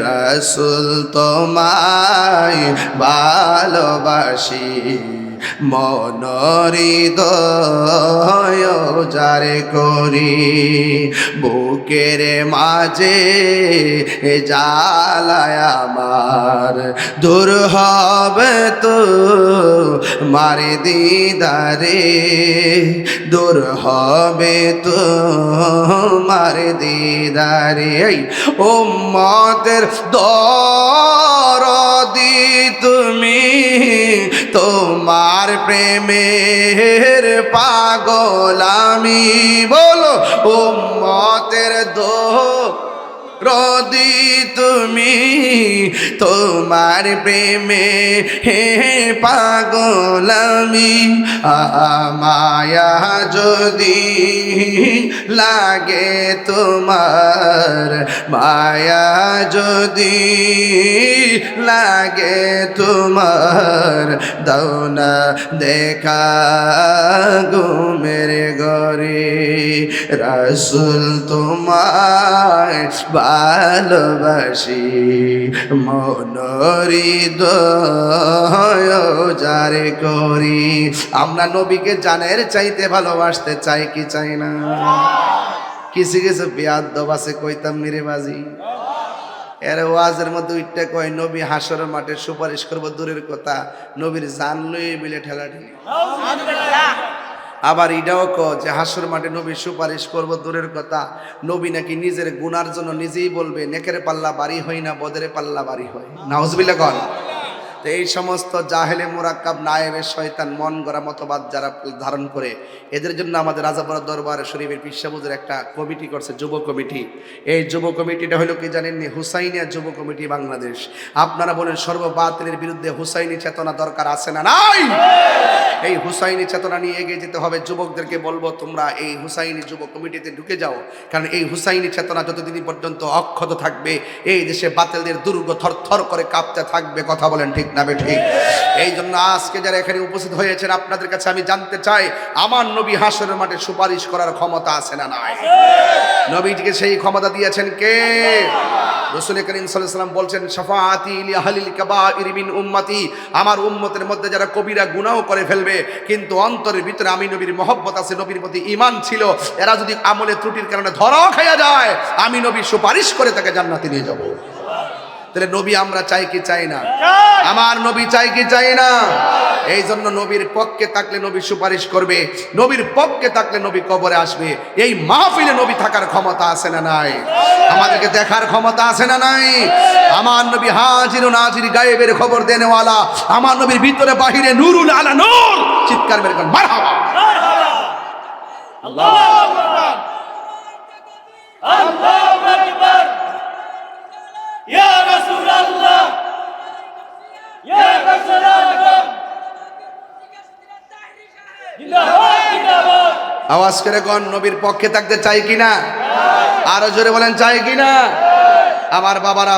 রাসূল তোমায় ভালোবাসি, মনহৃদয় যারে করি, বুকের মাঝে জ্বালায় আমার, দূর হবে তো মারে দিদারে, দূর হবে তো মারে দিদারে। উম্মতের দরদি তুমি, তোমার প্রেমের পাগল আমি। বলো উম্মতের দরদি তুমি, তোমার প্রেমে হে পাগল আমি। মায়া যদি লাগে তোমার, মায়া যদি লাগে তোমার, দাও না দেখা ঘুমের ঘরে, রাসূল তোমায় ভালোবাসি, মনহৃদয় যারে করি। আমরা নবীকে জানের চাইতে ভালোবাসতে চাই কি চাই না? কিছু কিছু বেয়াদব আছে কইতাম নিরে বাজি, এর ওয়াজের মধ্যে উইটটা কয় নবী হাসরের মাঠে সুপারিশ করবো দূরের কথা, নবীর জান লই বিলে ঠেলাঠেলি। আবার এটাও যে হাসর মাঠে নবী সুপারিশ করব দূরের কথা, নবী নাকি নিজের গুনার জন্য নিজেই বলবে নেকের পাল্লা বাড়ি হয় না, বদের পাল্লা বাড়ি হয়। নাউজুবিল্লাহ কন। তো এই সমস্ত জাহেলে মুরাক্কাব নায়েবে শয়তান মন গড়া মতবাদ যারা ধারণ করে, এদের জন্য আমাদের রাজাপুরা দরবার শরীফের পিসাবুদের একটা কমিটি করছে, যুব কমিটি। এই যুব কমিটিটা হলো কি জানেননি? হুসাইনিয়া যুব কমিটি বাংলাদেশ। আপনারা বলেন সর্ববাতিলের বিরুদ্ধে হুসাইনি চেতনা দরকার আছে না নাই? এই হুসাইনি চেতনা নিয়ে এগিয়ে যেতে হবে। যুবকদেরকে বলবো তোমরা এই হুসাইনি যুব কমিটিতে ঢুকে যাও, কারণ এই হুসাইনি চেতনা যতদিন পর্যন্ত অক্ষত থাকবে এই দেশে বাতিলদের দুর্গ থরথর করে কাঁপতে থাকবে। কথা বলেন ঠিক না ঠিক? এই জন্য আজকে যারা এখানে উপস্থিত হয়েছেন আপনাদের কাছে আমি জানতে চাই, আমার নবী হাসরের মাঠে সুপারিশ করার ক্ষমতা আছে না নাই? নবীজিকে সেই ক্ষমতা দিয়েছেন কে? রাসূল করিম সাল্লাল্লাহু আলাইহি ওয়াসাল্লাম বলছেন শাফাআতি লি আহলিল কাবাইর মিন উম্মতি, আমার উম্মতের মধ্যে যারা কবিরা গুনাহ করে ফেলবে কিন্তু অন্তরের ভিতরে আমি নবীর মহব্বত আছে, নবীর প্রতি ঈমান ছিল, এরা যদি আমলে ত্রুটির কারণে ধরা খাইয়া যায় আমি নবী সুপারিশ করে তাকে জান্নাতে নিয়ে যাব। তাহলে নবী আমরা চাই কি চাই না? আমার নবী চাই কি চাই না? এই জন্য নবীর পক্ষে থাকলে নবী সুপারিশ করবে, নবীর পক্ষে থাকলে নবী কবরে আসবে। এই মাহফিলে নবী থাকার ক্ষমতা আছে না নাই? আমাদেরকে দেখার ক্ষমতা আছে না নাই? আমার নবী হাজির ও নাজির গায়েবের খবর দেনেওয়ালা, আমার নবীর ভিতরে বাহিরে নূরুল আলা নূর। চিৎকার মেরে কোন মারহাবা, আল্লাহু আকবার, আল্লাহু আকবার, ইয়া রাসূলুল্লাহ, ইয়া রাসূলুল্লাহ, জিন্দাবাদ জিন্দাবাদ। আওয়াজ করে কোন নবীর পক্ষে থাকতে চাই কিনা? আরো জোরে বলেন চাই কিনা? আমার বাবারা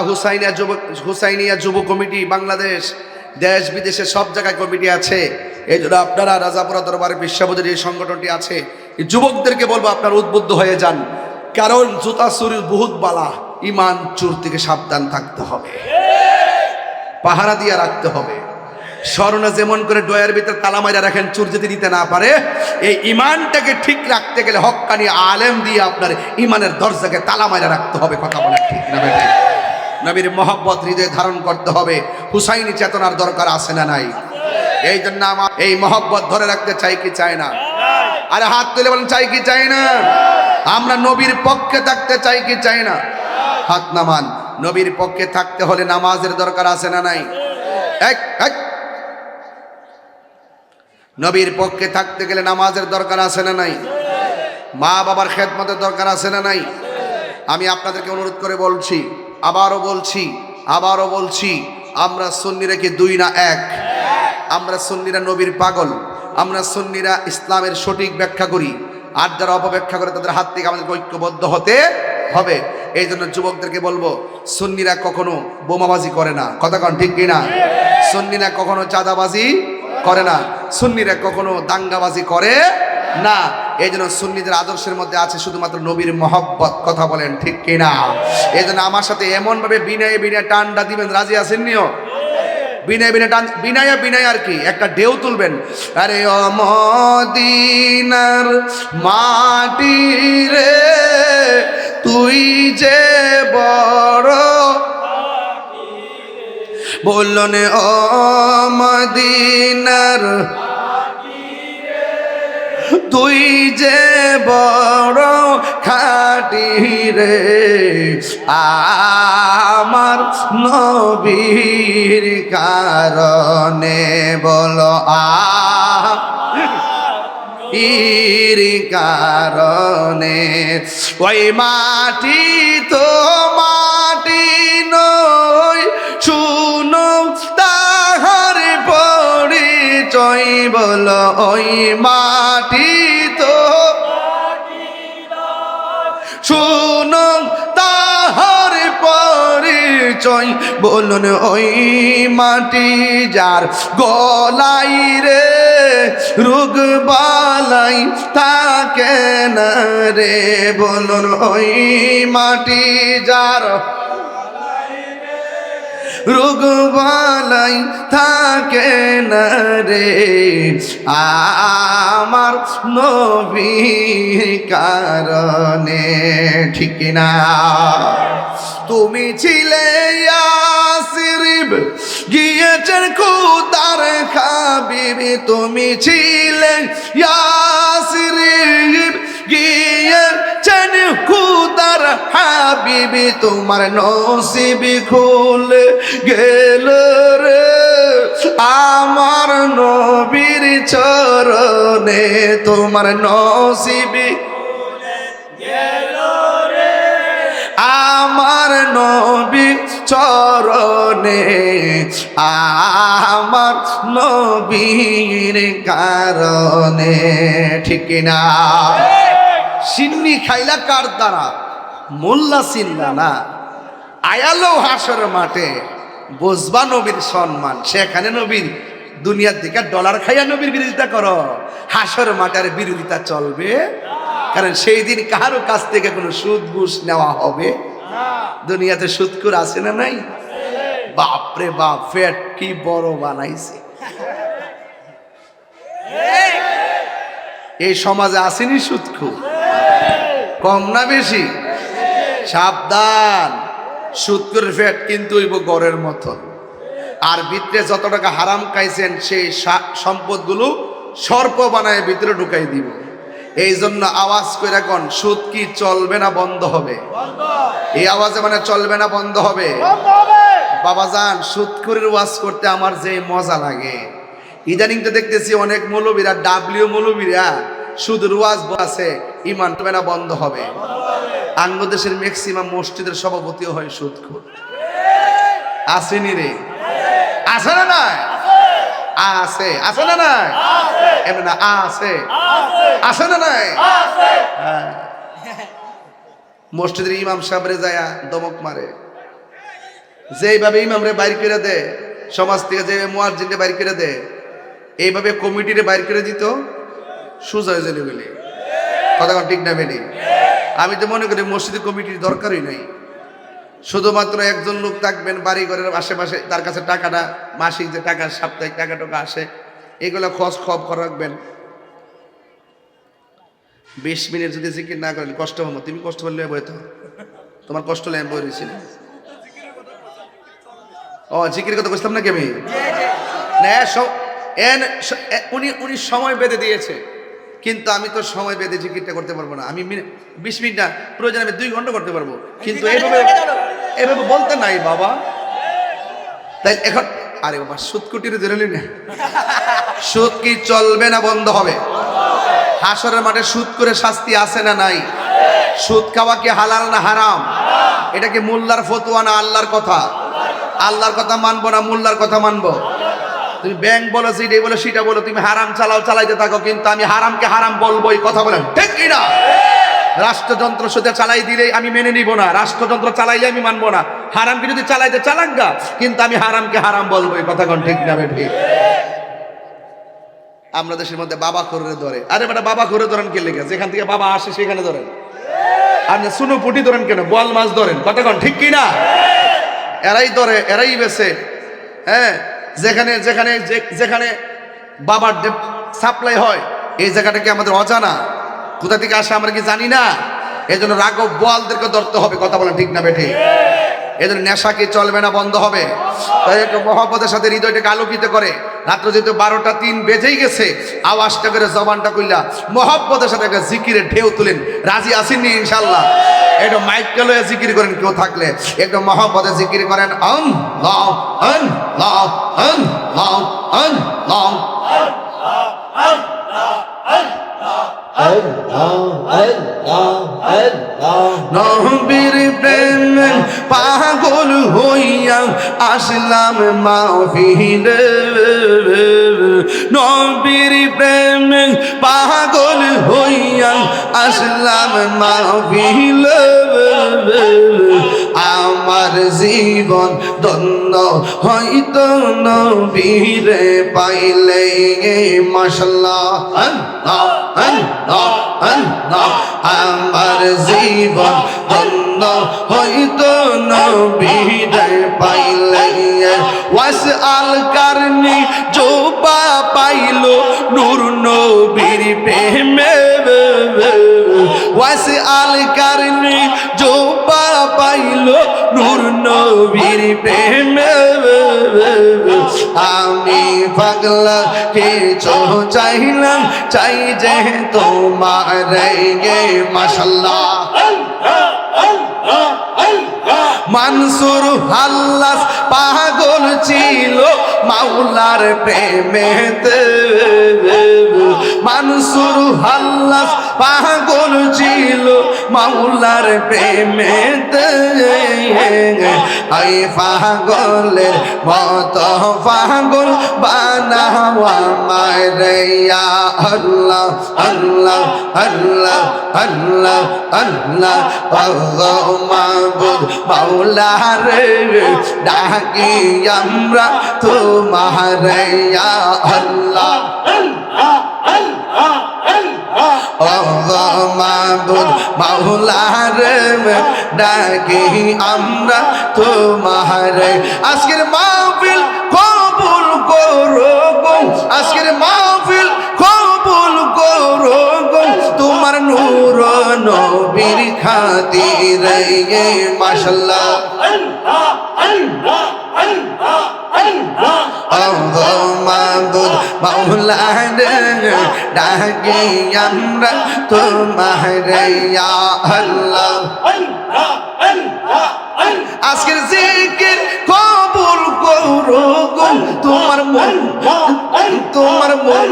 হুসাইনিয়া যুব কমিটি বাংলাদেশ, দেশ বিদেশে সব জায়গায় কমিটি আছে। এই জন্য আপনারা রাজাপুরা দরবারে বিশ্ববোধের এই সংগঠনটি আছে, এই যুবকদেরকে বলবো আপনারা উদ্বুদ্ধ হয়ে যান, কারণ জুতা চুরির বহুত বালা। ইমান চোর থেকে সাবধান থাকতে হবে, পাহারা দিয়ে রাখতে হবে। স্মরণে যেমন করে ডয়ের ভিতরে তালা মাইরা রাখেন চোর যদি দিতে না পারে, এই ইমানটাকে ঠিক রাখতে গেলে হক্কানি আলেম দিয়ে আপনার ইমানের দরজাকে তালা মাইরা রাখতে হবে। কথা বলেন ঠিক না বেঠিক? নবীর মহব্বত হৃদয়ে ধারণ করতে হবে। হুসাইনি চেতনার দরকার আছে না নাই? এই জন্য আমার এই মহব্বত ধরে রাখতে চাই কি চাই না? আরে হাত তুলে বলেন চাই কি চাই না? আমরা নবীর পক্ষে থাকতে চাই কি চাই না? হাত নামান। নবীর পক্ষে থাকতে হলে নামাজের দরকার আছে না নাই? এক এক নবীর পক্ষে থাকতে গেলে নামাজের দরকার আছে না নাই? মা বাবার খেদমতের দরকার আছে না নাই? আমি আপনাদেরকে অনুরোধ করে বলছি, আবারও বলছি, আমরা সুন্নিরা কি দুই না এক? আমরা সুন্নিরা নবীর পাগল, আমরা সুন্নিরা ইসলামের সঠিক ব্যাখ্যা করি। আর যারা অপব্যাখ্যা করে তাদের হাত থেকে আমাদের ঐক্যবদ্ধ হতে হবে। এই জন্য যুবকদেরকে বলবো, সুন্নিরা কখনো বোমাবাজি করে না। কথা কন ঠিক কিনা? সুন্নিরা কখনো চাঁদাবাজি করে না, সুন্নিরা কখনো দাঙ্গাবাজি করে না। এই জন্য সুন্নিদের আদর্শের মধ্যে আছে শুধুমাত্র নবীর মহব্বত। কথা বলেন ঠিক কিনা? এই জন্য আমার সাথে এমন ভাবে বিনয়ে বিনয়ে টানটা দিবেন, রাজি আছেন নিও? বিনয় বিনয় টান, বিনয় আর কি একটা ঢেউ তুলবেন। আরে ও মদিনার মাটি রে, তুই যে বড়, বললেন ও মদিনার তুই যে বড় খাটি রে, আমার নবীর কারণে বলো ইর কারণে। ওই মাটি তো মাটি নয়, শুনো তাহার পরিচয় বলো। ওই মাটি তো শুনো তাহার পরিচয়, বলুন ওই মাটি যার গলাই রে রোগ বালাই থাকে না রে, বলুন ওই মাটি যার রোগ বালাই থাকে না রে, আমার নবীর কারণে। ঠিক না? তুমি ছিলে ইয়াসরিব, গিয়েছেন খুদার হাবিব। তুমি ছিলে ইয়াসরিব, গিয়েছেন খুদার হাবিব। তোমার নসিব খুলে গেল রে আমার নবীর চরণে। তোমার নসিব আমার নবীর চরণে, আমার নবীর কারণে। ঠিক না? সিন্নি খাইলা কার দ্বারা? মোল্লা চিনলা না, আয়ালো হাসর মাঠে বসবা নবীর সম্মান। সেখানে নবীর দুনিয়ার দিকে ডলার খাইয়া নবীর বিরোধিতা করো, হাসর মাঠের বিরোধিতা চলবে। কারণ সেই দিন কারো কাছ থেকে কোনো সুদ ঘুষ নেওয়া হবে? দুনিয়াতে সুদখোর আছে না নাই? বাপরে বাপ, পেট কি বড় বানাইছে। এই সমাজে আসেনি সুদখোর? কম না বেশি? সাবধান, সুদখোরের পেট কিন্তু হইব গড়ের মতন। আর ভিতরে যত টাকা হারাম খাইছেন সেই সম্পদগুলো সর্প বানায় ভিতরে ঢুকাই দিব। এই জন্য আওয়াজ করে কোন, সুদ কি চলবে না বন্ধ হবে? এই আওয়াজে মানে চলবে না বন্ধ হবে? বাবাজান, সুদখোরের ওয়াজ করতে আমার যে মজা লাগে। ইদানিং তো দেখতেছি অনেক মৌলবীরা, মৌলবীরা সুদের ওয়াজ আছে, ইমান হবে না বন্ধ হবে। বাংলাদেশের ম্যাক্সিমাম মসজিদের সভাপতিও হয় সুদখোর। আসেনি রে? আছে না নাই? আছে, আছে না নাই? এমনি না, আছে, আছে না নাই? মসজিদের ইমাম সাহেবরে যায় দমক মারে, যেইভাবে ইমামরে বাইর করে দেয় সমাজ থেকে, যে মুয়াজ্জিনরে বাইর করে দেয়, এইভাবে কমিটিরে বাইর করে দিত সোজা হয়ে যেতে বলে। কথা ঠিক না বেনি? আমি তো মনে করি মসজিদের কমিটির দরকারই নাই। শুধুমাত্র একজন লোক থাকবেন বাড়ি ঘরের আশেপাশে, তার কাছে টাকাটা মাসিক যে টাকা সাপ্তাহিক টাকা টাকা আসে এগুলো খোঁজ খবর রাখবেন। 20 মিনিট যদি জিকির না করেন কষ্ট হবো, তুমি কষ্ট করলে বইতো, তোমার কষ্ট হলে আমি বই রয়েছি। ও জিকির কথা বুঝতাম না কি আমি উনি সময় বেঁধে দিয়েছে, কিন্তু আমি তো সময় বেঁধে জিকিরটা করতে পারবো না। আমি 20 মিনিট না, প্রয়োজন আমি 2 ঘন্টা করতে পারবো, কিন্তু এভাবে বলতে নাই বাবা। তাই এখন আরে বাবা সুদ কুটির ধরলি না, সুদ কি চলবে না বন্ধ হবে? হাসরের মাঠে সুদ করে শাস্তি আছে না নাই? সুদ খাওয়া কি হালাল না হারাম? এটা কি মোল্লার ফতোয়া না আল্লাহর কথা? আল্লাহর কথা মানবো না মোল্লার কথা মানবো? তুমি ব্যাংক বলো, যেটাই বলো সেটা বলো, তুমি হারাম চালাও, চালাইতে থাকো, কিন্তু আমি হারামকে হারাম বলবোই। কথা বলেন ঠিক কি না? রাষ্ট্রযন্ত্র সোজা চালাই দিলে আমি মেনে নিব না, রাষ্ট্রযন্ত্র চালাইলে আমি মানবো না। হারামকে যদি চালাইতে চালাক গা, কিন্তু আমি হারামকে হারাম বলবোই। কথা কোন ঠিক না ঠিক? আমরা দেশের মধ্যে বাবা করে ধরে, আরে বেটা বাবা করে ধরেন কে লেগে? যেখান থেকে বাবা আসে সেখানে ধরেন। আর সুনো পুটি ধরেন কেন? বোয়াল মাছ ধরেন। কথা কোন ঠিক কি না? এরাই ধরে, এরাই বেছে। হ্যাঁ, যেখানে যেখানে যেখানে বাবার সাপ্লাই হয় এই জায়গাটা কি আমাদের অজানা? কোথা থেকে আসে আমরা কি জানি না? এই জন্য রাঘব বোয়ালদেরকে ধরতে হবে। কথা বলেন ঠিক না বেঠি? এই জন্য নেশা কি চলবে না বন্ধ হবে? তাই একটু মহব্বতের সাথে হৃদয়টাকে আলোকিত করে, রাত্র যেহেতু 12টা 3 বেজেই গেছে, আওয়াজটা করে জবানটা কইলা মহব্বতের সাথে একটা জিকিরের ঢেউ তুলেন। রাজি আসেননি ইনশাল্লাহ? একটু মাইকটা লয়ে জিকির করেন, কেউ থাকলে একটু মহব্বতে জিকির করেন। আল্লাহ আল্লাহ আল্লাহ আল্লাহ নবীর প্রেমে পাগল হইয়া আসলাম মাহফিলে, নবীর প্রেমে পাগল হইয়া আসলাম মাহফিলে। আমার জীবন ধন্য হয়তো নবীরে পাইলে। মাশাআল্লাহ আল্লাহ আল্লাহ আল্লাহ। আমার জীবন ধন্য হয়তো নবীরে পাইলে। ওয়াসআল কারনি জোবা পাইলো নূর নবীর প্রেমে। ওয়াসআল কারনি জোবা পাইলো নূর নবীর প্রেমে। আমি পাগলা কে চাইলাম, চাই যে তোমার গে। মাশাআল্লাহ মানসুর হাল্লাস পাগল ছিল মাওলার প্রেমেতে। মানসুর হাল্লাস পাগল ছিল মাওলার প্রেমেতে। আই পাগলের মতো পাগল বানাওয়া মাইয়া। আল্লাহ আল্লাহ আল্লাহ আল্লাহ আল্লাহ। মাবুদ মাওলা রে ডাকি আমরা তোমার ইয়া আল্লাহ মাবুদ মাওলা রে ডাকি আমরা তোমার। আজকের মাহফিল কবুল করো গো, আজকের মাহফিল কবুল করো গো, তোমার নূর নবীর খাতিরে। মাশাআল্লাহ মাবুদ মাওলা রে ডাকি আমরা তোমার ইয়া আল্লাহ। আজকের জিকির কবুল করো গো, তোমার মন তোমার মন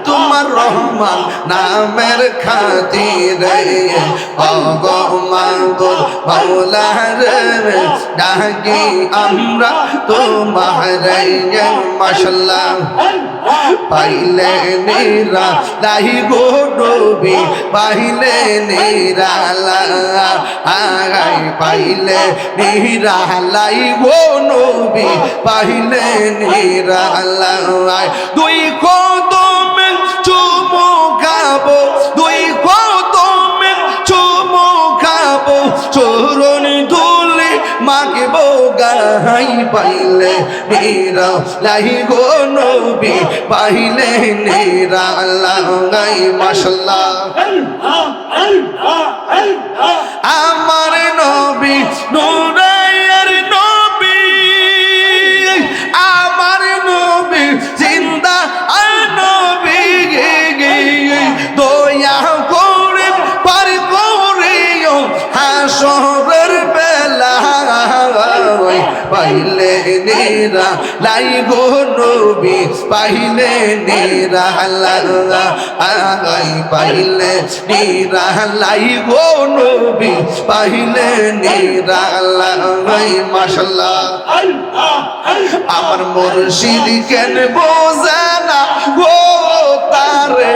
তোমার রহমান নামের খাতিরে। ওগো মাবুদ মাওলা রে ডাকি আমরা তোমার। মাশাআল্লাহ পাইলে নিরা লাই গো নবী, পাইলে নিরালা আই পাইলে নিরালাই গো নবী, পাইলে নিরালাই। দুই কদমে চুমু খাবো, দুই কদমে চুমু খাবো, চরণ ধুল গাই পাইলে নিরা লাই গো নবী পাইলে নিরা লাই মাশাআল্লাহ আমার নবী নূরের নবী আমার নবী জিন্দা আর নবী দয়া করে পার করিও হাসরের বেলা পাইলে নিরা লাই গো নবী পাইলে নিরা লাই পাইলে নিরা লাই গো নবী পাইলে নিরা লাই মাশাআল্লাহ আমার মুর্শিদ কেন বোঝে না গো তারে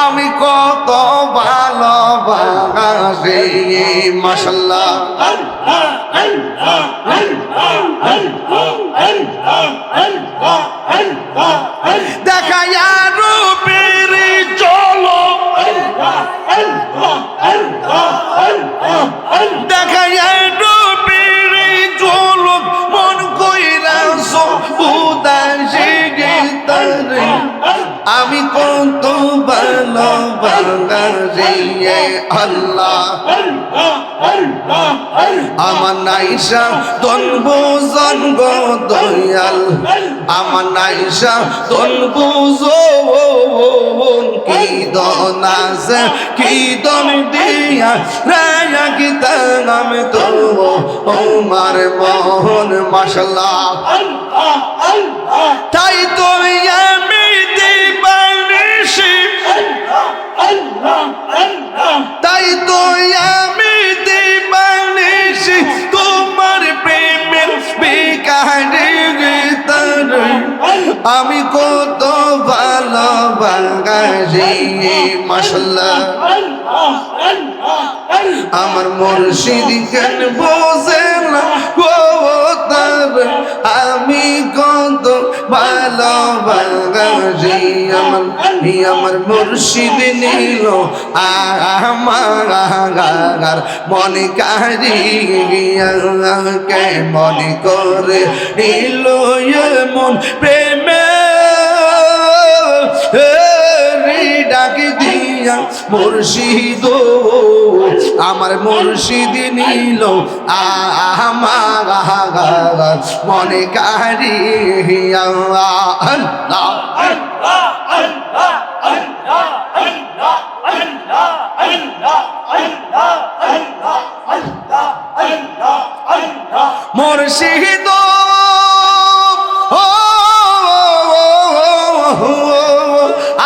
আমি কত ভালোবাসি মাশাআল্লাহ দেখায়া রূপের চলো দেখায়া রূপের চলো মন কইরা উদাসী গীতারে আমি কত ভালোবাসি আল্লাহ আমার নাইসা দনবুজন গো দয়াল আমার নাইসা দনবুজন কি দন আছে কি দন দিয়া রায়া কি তাম তো আমার মন মাশাআল্লাহ তাই তো আমি দিবানিশি তাই তো আমি দিবানিশি তোমার প্রেমের বিকারে গীতারে আমি কত ভালোবাসি মাশাআল্লাহ আমার মুর্শিদ কেন বোঝে না গো তারে আমি কত ভালোবাসি আমার মুর্শিদ নিল আমার মনে কারিয়া কে মনে করে নিল মন প্রেমে ডাকি দিয়া মুর্শিদ আমার মুর্শিদ নিল আমার মনে কারিয়া আল্লাহ মুর্শিদ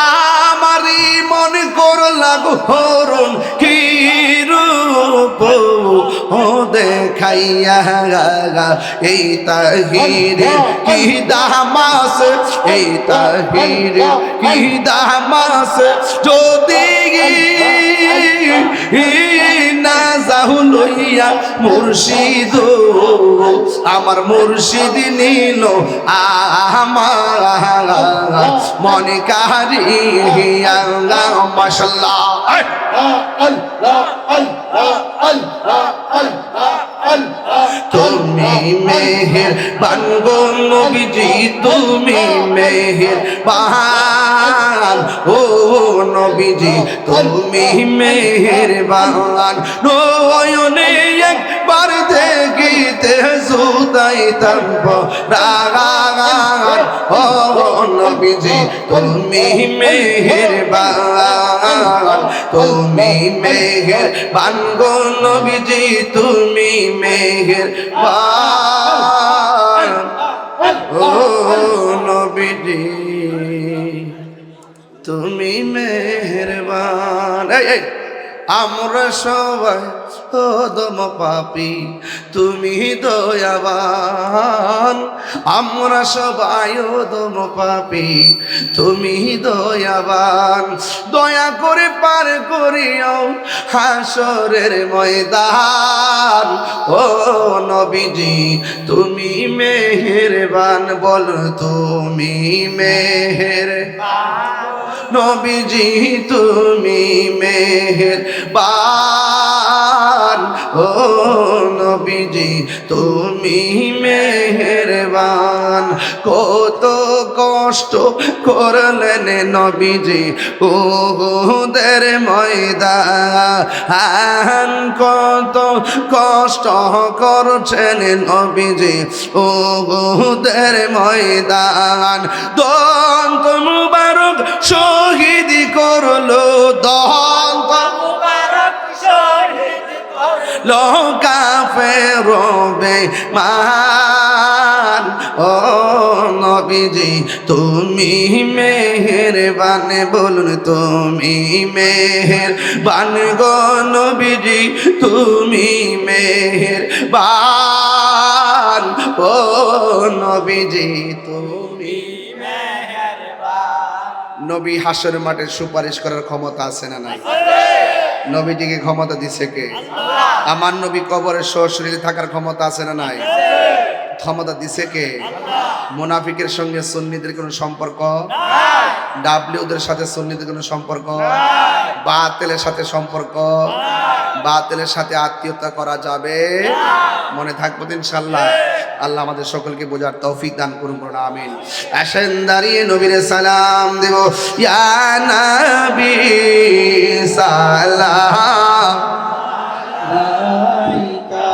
আমারি মন করলা হরণ কি রূপ ও দেখাইয়া এই তাহিরে কি দামাস এই তাহিরে কি দামাস যদি না যাহু লইয়া মুর্শিদ আমার মুর্শিদ নিল আমার মনে কারিয়া মাশাআল্লাহ তুমি মেহেরবান গো নবীজি তুমি মেহেরবান ও নবীজি তুমি মেহেরবান নয়নে একবার দেখিতে সুদাইতাম রাগান ও নবীজি তুমি মেহেরবান তুমি মেহেরবান গো নবীজি তুমি মেহেরবান ও নবীজি তুমি মেহেরবান আমরা সবাই অদম পাপী তুমি দয়াবান আমরা সবাই অদম পাপী তুমি দয়াবান দয়া করে পার করিও হাসরের ময়দান ও নবীজি তুমি মেহেরবান বল তুমি মেহেরবান নবীজি তুমি মেহেরবান ও নবীজি তুমি মেহেরবান। কত কষ্ট করলেন নবীজি উহুদের ময়দান, কত কষ্ট করছেন নবীজি উহুদের ময়দান। দন্ত মুবারক শহীদ করলো, দন্ত মুবারক শহীদ করলো কাফের বেঈমান। ও নবীজি তুমি মেহেরবান, বলুন তুমি মেহেরবান গো নবীজি তুমি মেহেরবান। ও নবীজি তুমি নবী হাসর মাঠে সুপারিশ করার ক্ষমতা আছে না নাই? নবীজিকে ক্ষমতা দিছে কে? আমার নবী কবরের সশরীরে থাকার ক্ষমতা আছে না নাই? ক্ষমতা দিছে কে? মুনাফিকের সঙ্গে সুন্নিদের কোনো সম্পর্ক? ডাব্লিউদের সাথে সুন্নিদের কোনো সম্পর্ক? বাতিলের সাথে সম্পর্ক? বাতিলের সাথে আত্মীয়তা করা যাবে? মনে থাকবো তো ইনশাআল্লাহ। আল্লাহ আমাদের সকলকে বোঝার তৌফিক দান করুন, আমিন। আসেন দাঁড়িয়ে নবীরে সালাম দেব। ইয়া নবী সালাম আলাইকা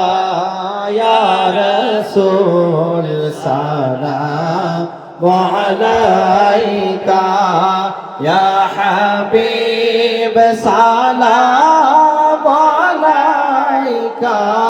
ইয়া রাসূল সালাম আলাইকা ইয়া হাবিব সালাম আলাইকা।